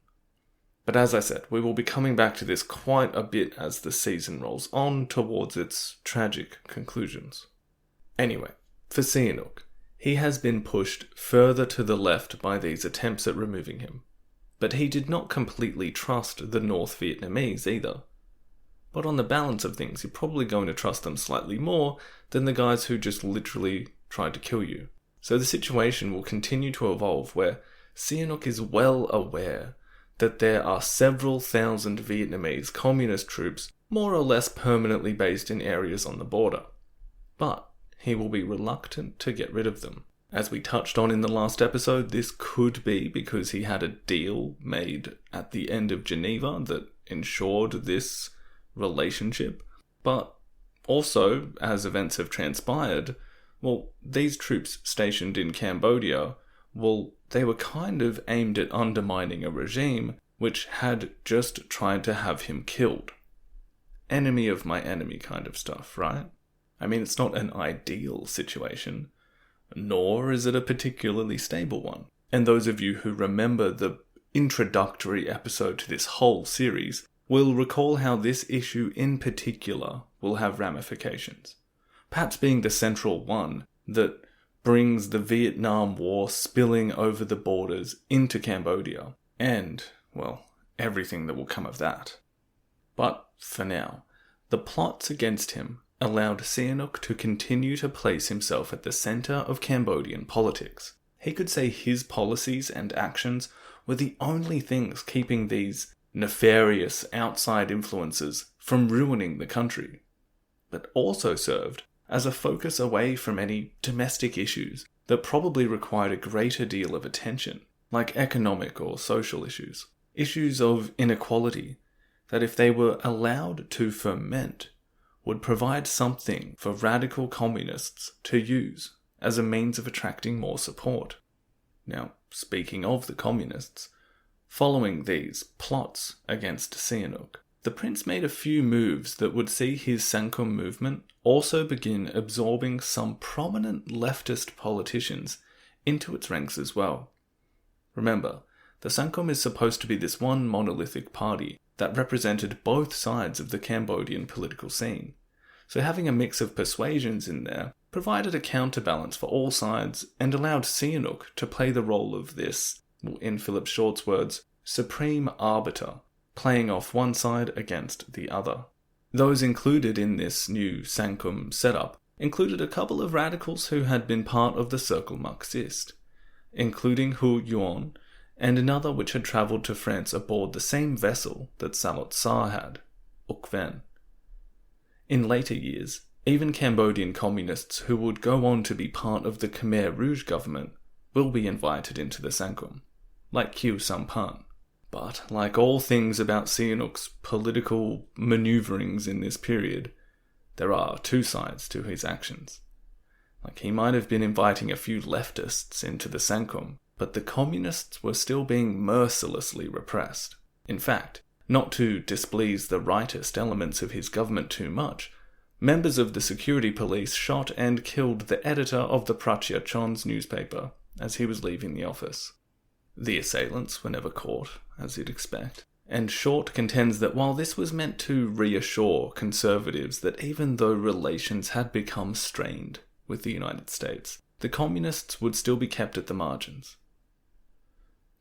But as I said, we will be coming back to this quite a bit as the season rolls on towards its tragic conclusions. Anyway, for Sihanouk, he has been pushed further to the left by these attempts at removing him. But he did not completely trust the North Vietnamese either. But on the balance of things, you're probably going to trust them slightly more than the guys who just literally tried to kill you. So the situation will continue to evolve where Sihanouk is well aware that there are several thousand Vietnamese communist troops more or less permanently based in areas on the border. But he will be reluctant to get rid of them. As we touched on in the last episode, this could be because he had a deal made at the end of Geneva that ensured this relationship. But also, as events have transpired, these troops stationed in Cambodia, they were kind of aimed at undermining a regime which had just tried to have him killed. Enemy of my enemy kind of stuff, right? I mean, it's not an ideal situation, nor is it a particularly stable one. And those of you who remember the introductory episode to this whole series will recall how this issue in particular will have ramifications. Perhaps being the central one that brings the Vietnam War spilling over the borders into Cambodia, and, everything that will come of that. But for now, the plots against him allowed Sihanouk to continue to place himself at the centre of Cambodian politics. He could say his policies and actions were the only things keeping these nefarious outside influences from ruining the country, but also served as a focus away from any domestic issues that probably required a greater deal of attention, like economic or social issues. Issues of inequality that, if they were allowed to ferment, would provide something for radical communists to use as a means of attracting more support. Now, speaking of the communists, following these plots against Sihanouk, the prince made a few moves that would see his Sankum movement also begin absorbing some prominent leftist politicians into its ranks as well. Remember, the Sankum is supposed to be this one monolithic party that represented both sides of the Cambodian political scene. So having a mix of persuasions in there provided a counterbalance for all sides and allowed Sihanouk to play the role of this, in Philip Short's words, supreme arbiter, playing off one side against the other. Those included in this new Sankum setup included a couple of radicals who had been part of the Circle Marxiste, including Hu Yuan, and another which had travelled to France aboard the same vessel that Saloth Sar had, Uk Ven. In later years, even Cambodian communists who would go on to be part of the Khmer Rouge government will be invited into the Sankum, like Khieu Samphan. But, like all things about Sihanouk's political manoeuvrings in this period, there are two sides to his actions. Like, he might have been inviting a few leftists into the Sankum, but the communists were still being mercilessly repressed. In fact, not to displease the rightist elements of his government too much, members of the security police shot and killed the editor of the Prachya Chon's newspaper as he was leaving the office. The assailants were never caught, as you'd expect, and Short contends that while this was meant to reassure conservatives that even though relations had become strained with the United States, the communists would still be kept at the margins.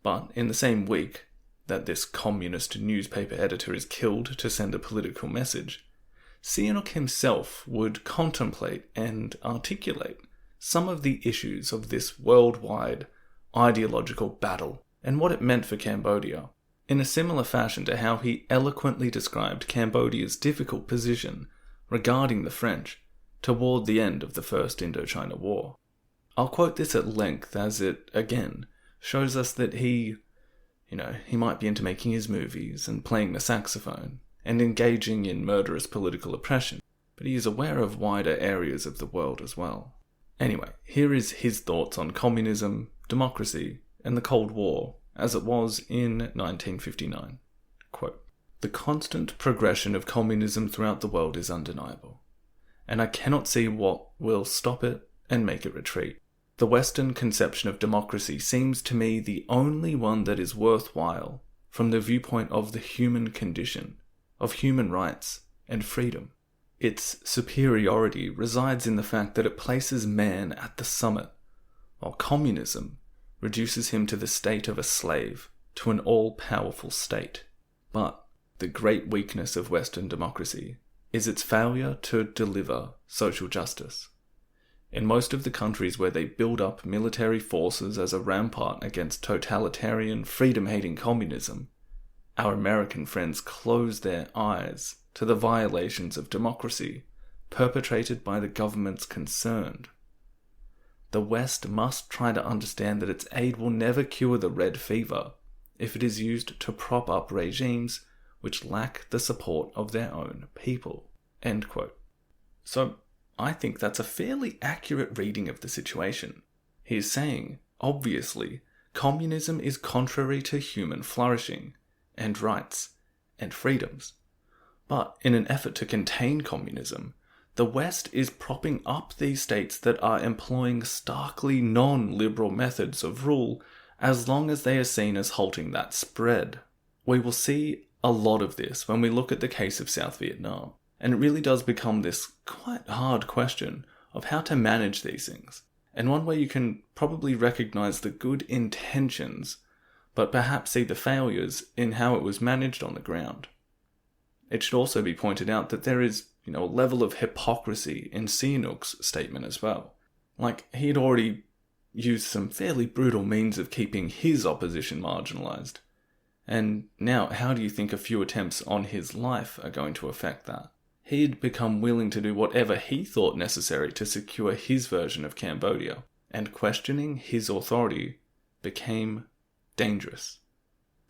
But in the same week that this communist newspaper editor is killed to send a political message, Sihanouk himself would contemplate and articulate some of the issues of this worldwide ideological battle and what it meant for Cambodia, in a similar fashion to how he eloquently described Cambodia's difficult position regarding the French toward the end of the First Indochina War. I'll quote this at length as it, again, shows us that he might be into making his movies and playing the saxophone and engaging in murderous political oppression, but he is aware of wider areas of the world as well. Anyway, here is his thoughts on communism, democracy, and the Cold War as it was in 1959. Quote, "The constant progression of communism throughout the world is undeniable, and I cannot see what will stop it and make it retreat. The Western conception of democracy seems to me the only one that is worthwhile from the viewpoint of the human condition, of human rights and freedom. Its superiority resides in the fact that it places man at the summit, while communism reduces him to the state of a slave, to an all-powerful state. But the great weakness of Western democracy is its failure to deliver social justice. In most of the countries where they build up military forces as a rampart against totalitarian, freedom-hating communism, Our American friends close their eyes to the violations of democracy perpetrated by the governments concerned. The West must try to understand that its aid will never cure the red fever if it is used to prop up regimes which lack the support of their own people." End quote. So, I think that's a fairly accurate reading of the situation. He is saying, obviously, communism is contrary to human flourishing, and rights, and freedoms. But in an effort to contain communism, the West is propping up these states that are employing starkly non-liberal methods of rule as long as they are seen as halting that spread. We will see a lot of this when we look at the case of South Vietnam, and it really does become this quite hard question of how to manage these things, and one where you can probably recognize the good intentions, but perhaps see the failures in how it was managed on the ground. It should also be pointed out that there is, a level of hypocrisy in Sihanouk's statement as well. Like, he had already used some fairly brutal means of keeping his opposition marginalized. And now, how do you think a few attempts on his life are going to affect that? He'd become willing to do whatever he thought necessary to secure his version of Cambodia, and questioning his authority became dangerous.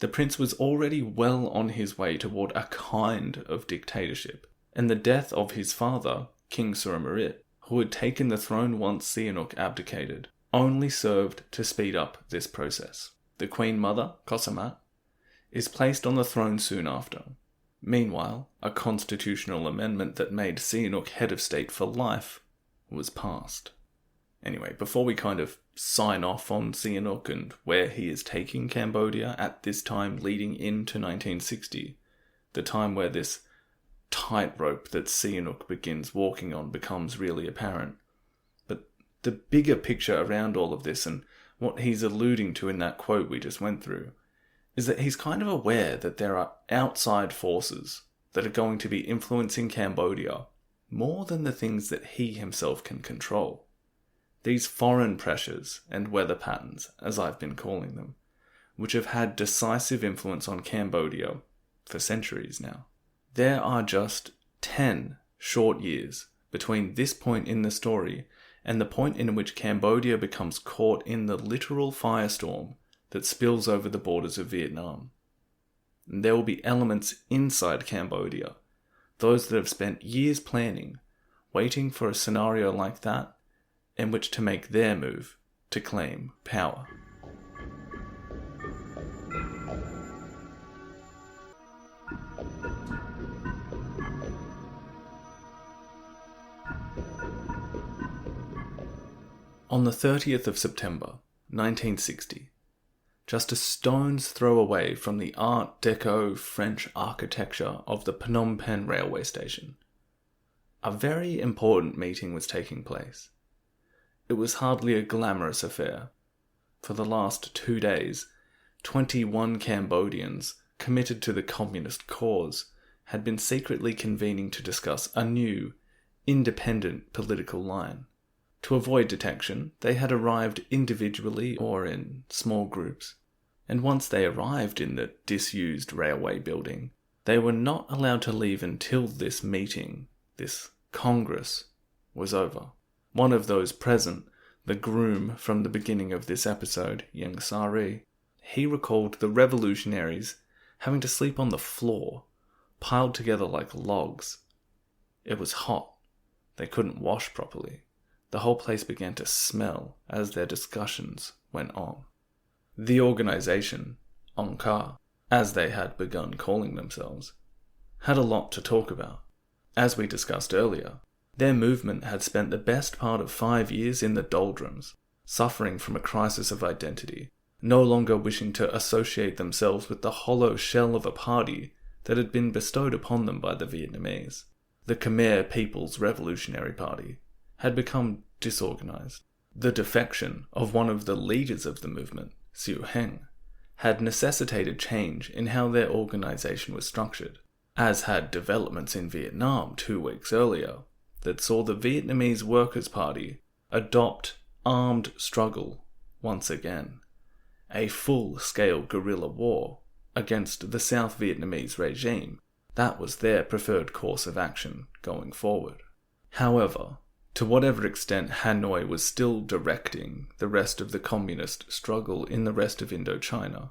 The prince was already well on his way toward a kind of dictatorship, and the death of his father, King Suramarit, who had taken the throne once Sihanouk abdicated, only served to speed up this process. The Queen Mother, Kosamat, is placed on the throne soon after. Meanwhile, a constitutional amendment that made Sihanouk head of state for life was passed. Anyway, before we kind of sign off on Sihanouk and where he is taking Cambodia at this time leading into 1960, the time where this tightrope that Sihanouk begins walking on becomes really apparent. But the bigger picture around all of this, and what he's alluding to in that quote we just went through, is that he's kind of aware that there are outside forces that are going to be influencing Cambodia more than the things that he himself can control. These foreign pressures and weather patterns, as I've been calling them, which have had decisive influence on Cambodia for centuries now. There are just 10 short years between this point in the story and the point in which Cambodia becomes caught in the literal firestorm that spills over the borders of Vietnam. And there will be elements inside Cambodia, those that have spent years planning, waiting for a scenario like that in which to make their move to claim power. On the 30th of September, 1960, just a stone's throw away from the Art Deco French architecture of the Phnom Penh railway station, a very important meeting was taking place. It was hardly a glamorous affair. For the last 2 days, 21 Cambodians committed to the communist cause had been secretly convening to discuss a new, independent political line. To avoid detection, they had arrived individually or in small groups, and once they arrived in the disused railway building, they were not allowed to leave until this meeting, this congress, was over. One of those present, the groom from the beginning of this episode, Young Sari, he recalled the revolutionaries having to sleep on the floor, piled together like logs. It was hot. They couldn't wash properly. The whole place began to smell as their discussions went on. The organization, Angkar, as they had begun calling themselves, had a lot to talk about. As we discussed earlier, their movement had spent the best part of 5 years in the doldrums, suffering from a crisis of identity, no longer wishing to associate themselves with the hollow shell of a party that had been bestowed upon them by the Vietnamese. The Khmer People's Revolutionary Party had become disorganized. The defection of one of the leaders of the movement, Siu Heng, had necessitated change in how their organization was structured, as had developments in Vietnam 2 weeks earlier that saw the Vietnamese Workers' Party adopt armed struggle once again, a full-scale guerrilla war against the South Vietnamese regime. That was their preferred course of action going forward. However, to whatever extent Hanoi was still directing the rest of the communist struggle in the rest of Indochina,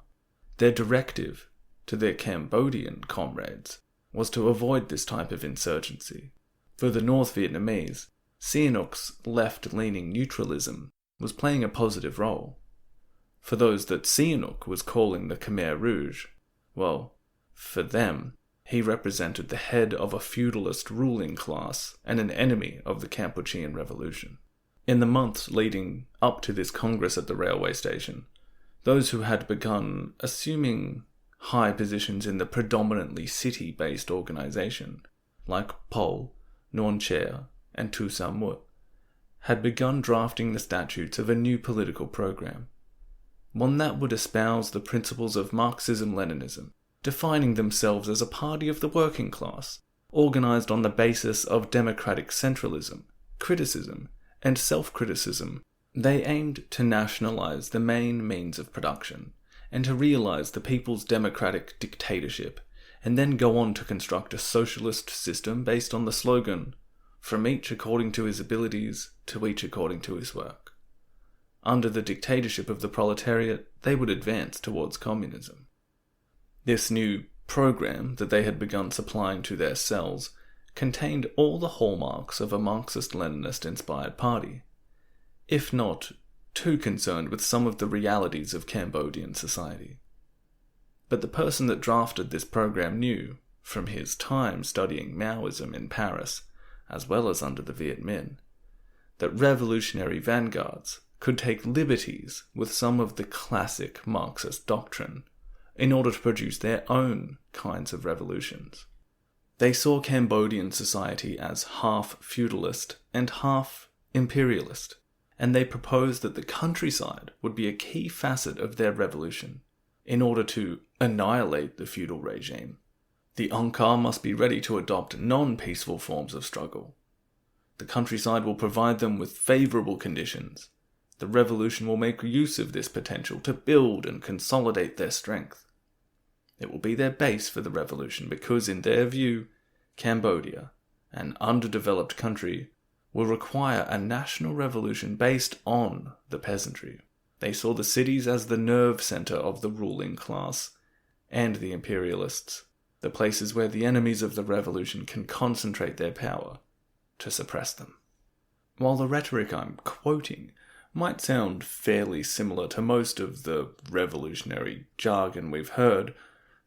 their directive to their Cambodian comrades was to avoid this type of insurgency. For the North Vietnamese, Sihanouk's left-leaning neutralism was playing a positive role. For those that Sihanouk was calling the Khmer Rouges, well, for them, he represented the head of a feudalist ruling class and an enemy of the Kampuchean Revolution. In the months leading up to this congress at the railway station, those who had begun assuming high positions in the predominantly city-based organization, like Pol, Norodom and Tu Samut, had begun drafting the statutes of a new political program, one that would espouse the principles of Marxism-Leninism, defining themselves as a party of the working class, organized on the basis of democratic centralism, criticism, and self-criticism. They aimed to nationalize the main means of production, and to realize the people's democratic dictatorship, and then go on to construct a socialist system based on the slogan, "From each according to his abilities, to each according to his work." Under the dictatorship of the proletariat, they would advance towards communism. This new program that they had begun supplying to their cells contained all the hallmarks of a Marxist-Leninist-inspired party, if not too concerned with some of the realities of Cambodian society. But the person that drafted this program knew, from his time studying Maoism in Paris, as well as under the Viet Minh, that revolutionary vanguards could take liberties with some of the classic Marxist doctrine in order to produce their own kinds of revolutions. They saw Cambodian society as half feudalist and half imperialist, and they proposed that the countryside would be a key facet of their revolution. In order to annihilate the feudal regime, the Angkar must be ready to adopt non-peaceful forms of struggle. The countryside will provide them with favourable conditions. The revolution will make use of this potential to build and consolidate their strength. It will be their base for the revolution because, in their view, Cambodia, an underdeveloped country, will require a national revolution based on the peasantry. They saw the cities as the nerve centre of the ruling class and the imperialists, the places where the enemies of the revolution can concentrate their power to suppress them. While the rhetoric I'm quoting might sound fairly similar to most of the revolutionary jargon we've heard,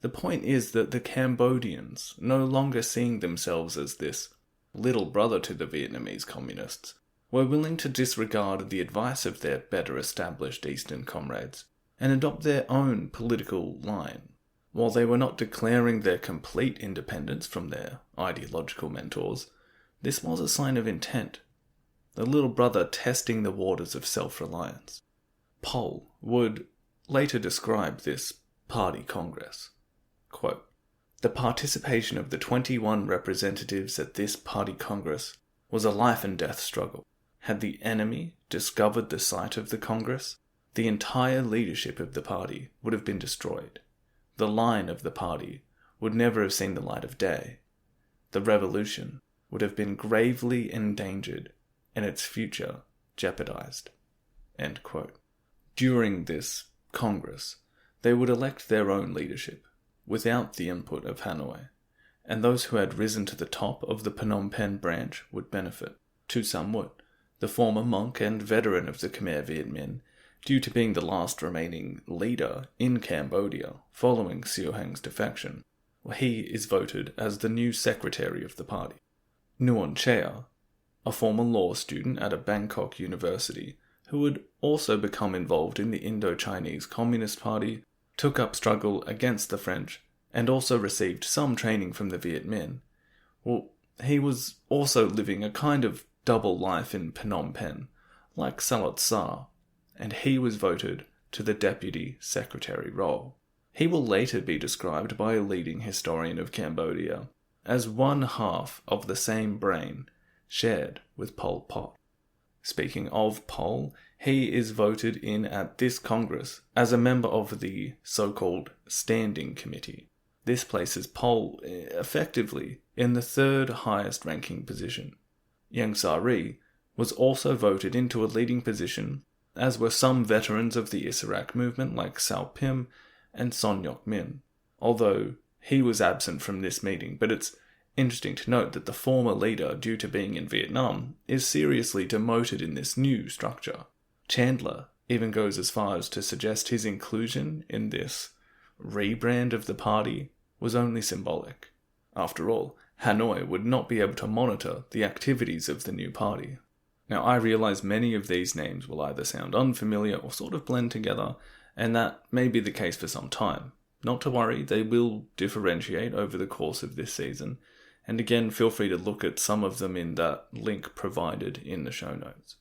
the point is that the Cambodians, no longer seeing themselves as this little brother to the Vietnamese communists, were willing to disregard the advice of their better established Eastern comrades and adopt their own political line. While they were not declaring their complete independence from their ideological mentors, this was a sign of intent, the little brother testing the waters of self-reliance. Pol would later describe this party congress. Quote, "The participation of the 21 representatives at this party congress was a life and death struggle. Had the enemy discovered the site of the congress, the entire leadership of the party would have been destroyed. The line of the party would never have seen the light of day. The revolution would have been gravely endangered and its future jeopardized." End quote. During this congress, they would elect their own leadership, without the input of Hanoi, and those who had risen to the top of the Phnom Penh branch would benefit. Tu Samut, the former monk and veteran of the Khmer Viet Minh, due to being the last remaining leader in Cambodia following Siu Heng's defection, he is voted as the new secretary of the party. Norodom, a former law student at a Bangkok university who would also become involved in the Indo-Chinese Communist Party, took up struggle against the French and also received some training from the Viet Minh. He was also living a kind of double life in Phnom Penh, like Saloth Sar, and he was voted to the deputy secretary role. He will later be described by a leading historian of Cambodia as one half of the same brain shared with Pol Pot. Speaking of Pol, he is voted in at this Congress as a member of the so-called Standing Committee. This places Pol effectively in the third highest ranking position. Ieng Sari was also voted into a leading position, as were some veterans of the Isarak movement like Sao Pim and Son Ngoc Min, although he was absent from this meeting. But it's interesting to note that the former leader, due to being in Vietnam, is seriously demoted in this new structure. Chandler even goes as far as to suggest his inclusion in this rebrand of the party was only symbolic. After all, Hanoi would not be able to monitor the activities of the new party. Now, I realise many of these names will either sound unfamiliar or sort of blend together, and that may be the case for some time. Not to worry, they will differentiate over the course of this season, and again, feel free to look at some of them in that link provided in the show notes.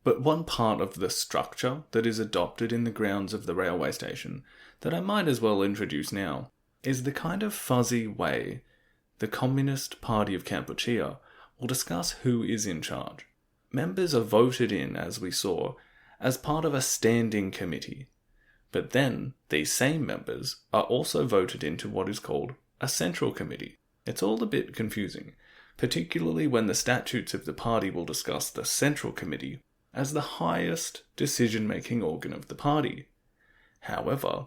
But one part of the structure that is adopted in the grounds of the railway station that I might as well introduce now is the kind of fuzzy way the Communist Party of Kampuchea will discuss who is in charge. Members are voted in, as we saw, as part of a standing committee. But then, these same members are also voted into what is called a central committee. It's all a bit confusing, particularly when the statutes of the party will discuss the central committee as the highest decision-making organ of the party. However,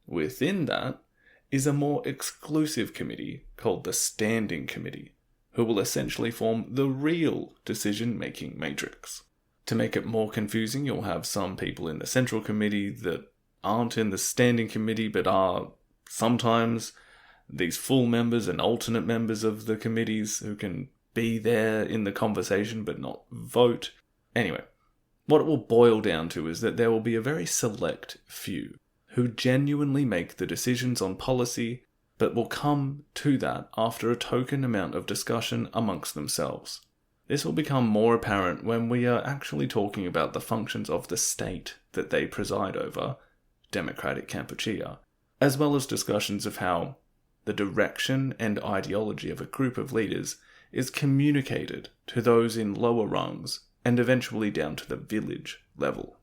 within that is a more exclusive committee called the Standing Committee, who will essentially form the real decision-making matrix. To make it more confusing, you'll have some people in the Central Committee that aren't in the Standing Committee but are sometimes these full members and alternate members of the committees who can be there in the conversation but not vote. Anyway, what it will boil down to is that there will be a very select few who genuinely make the decisions on policy, but will come to that after a token amount of discussion amongst themselves. This will become more apparent when we are actually talking about the functions of the state that they preside over, Democratic Kampuchea, as well as discussions of how the direction and ideology of a group of leaders is communicated to those in lower rungs and eventually down to the village level.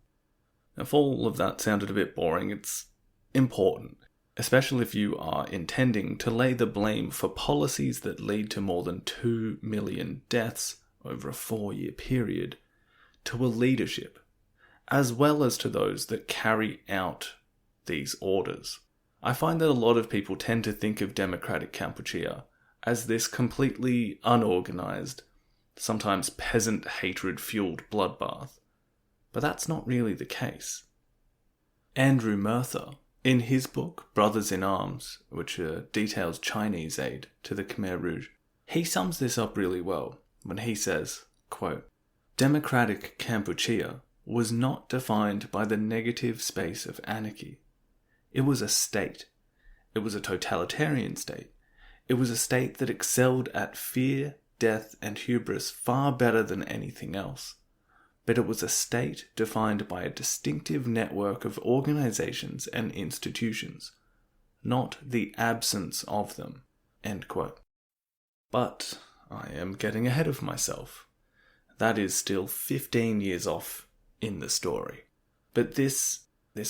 Now, if all of that sounded a bit boring, it's important, especially if you are intending to lay the blame for policies that lead to more than 2 million deaths over a 4-year period to a leadership, as well as to those that carry out these orders. I find that a lot of people tend to think of Democratic Kampuchea as this completely unorganized, sometimes peasant hatred-fueled bloodbath, but that's not really the case. Andrew Merther, in his book Brothers in Arms, which details Chinese aid to the Khmer Rouge, he sums this up really well when he says, quote, "Democratic Kampuchea was not defined by the negative space of anarchy. It was a state. It was a totalitarian state. It was a state that excelled at fear, death, and hubris far better than anything else. But it was a state defined by a distinctive network of organizations and institutions, not the absence of them." End quote. But I am getting ahead of myself. That is still 15 years off in the story. But this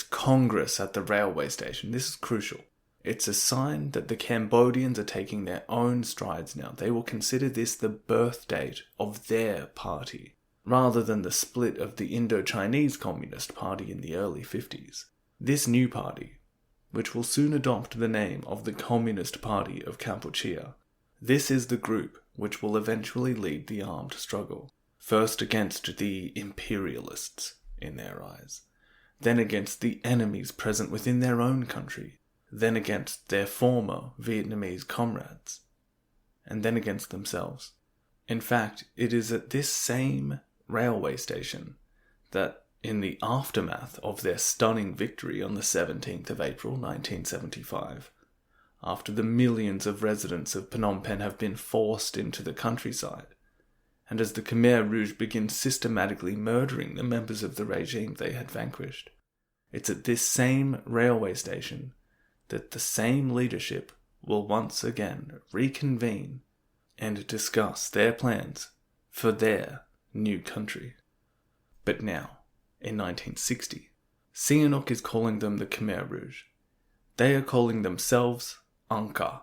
Congress at the railway station, this is crucial. It's a sign that the Cambodians are taking their own strides now. They will consider this the birth date of their party, rather than the split of the Indo-Chinese Communist Party in the early 50s. This new party, which will soon adopt the name of the Communist Party of Kampuchea, this is the group which will eventually lead the armed struggle, first against the imperialists, in their eyes, then against the enemies present within their own country, then against their former Vietnamese comrades, and then against themselves. In fact, it is at this same railway station that, in the aftermath of their stunning victory on the 17th of April 1975, after the millions of residents of Phnom Penh have been forced into the countryside, and as the Khmer Rouge begin systematically murdering the members of the regime they had vanquished, it's at this same railway station that the same leadership will once again reconvene and discuss their plans for their new country. But now, in 1960. Sihanouk is calling them the Khmer Rouges. They are calling themselves Angkar,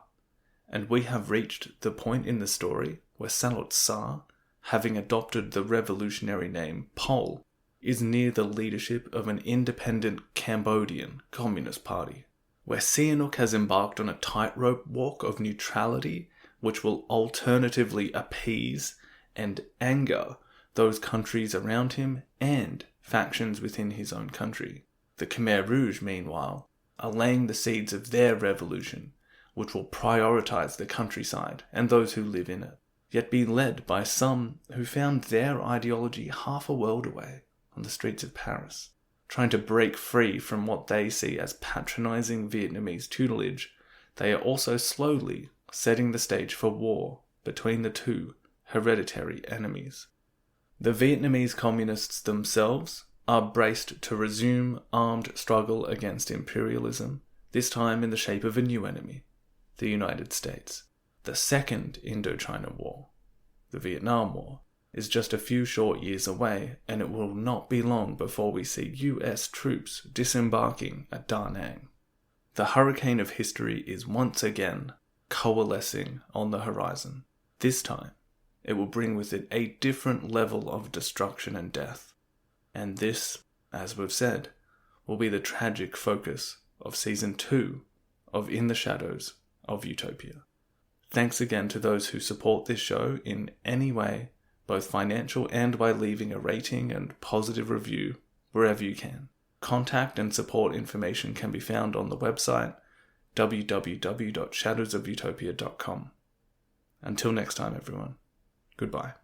and we have reached the point in the story where Saloth Sar, having adopted the revolutionary name Pol, is near the leadership of an independent Cambodian Communist Party, where Sihanouk has embarked on a tightrope walk of neutrality which will alternatively appease and anger those countries around him and factions within his own country. The Khmer Rouge, meanwhile, are laying the seeds of their revolution, which will prioritise the countryside and those who live in it, yet be led by some who found their ideology half a world away on the streets of Paris, trying to break free from what they see as patronising Vietnamese tutelage. They are also slowly setting the stage for war between the two hereditary enemies. The Vietnamese communists themselves are braced to resume armed struggle against imperialism, this time in the shape of a new enemy, the United States. The Second Indochina War, the Vietnam War, is just a few short years away, and it will not be long before we see US troops disembarking at Da Nang. The hurricane of history is once again coalescing on the horizon. This time, it will bring with it a different level of destruction and death. And this, as we've said, will be the tragic focus of Season 2 of In the Shadows of Utopia. Thanks again to those who support this show in any way, both financial and by leaving a rating and positive review wherever you can. Contact and support information can be found on the website www.shadowsofutopia.com. Until next time, everyone. Goodbye.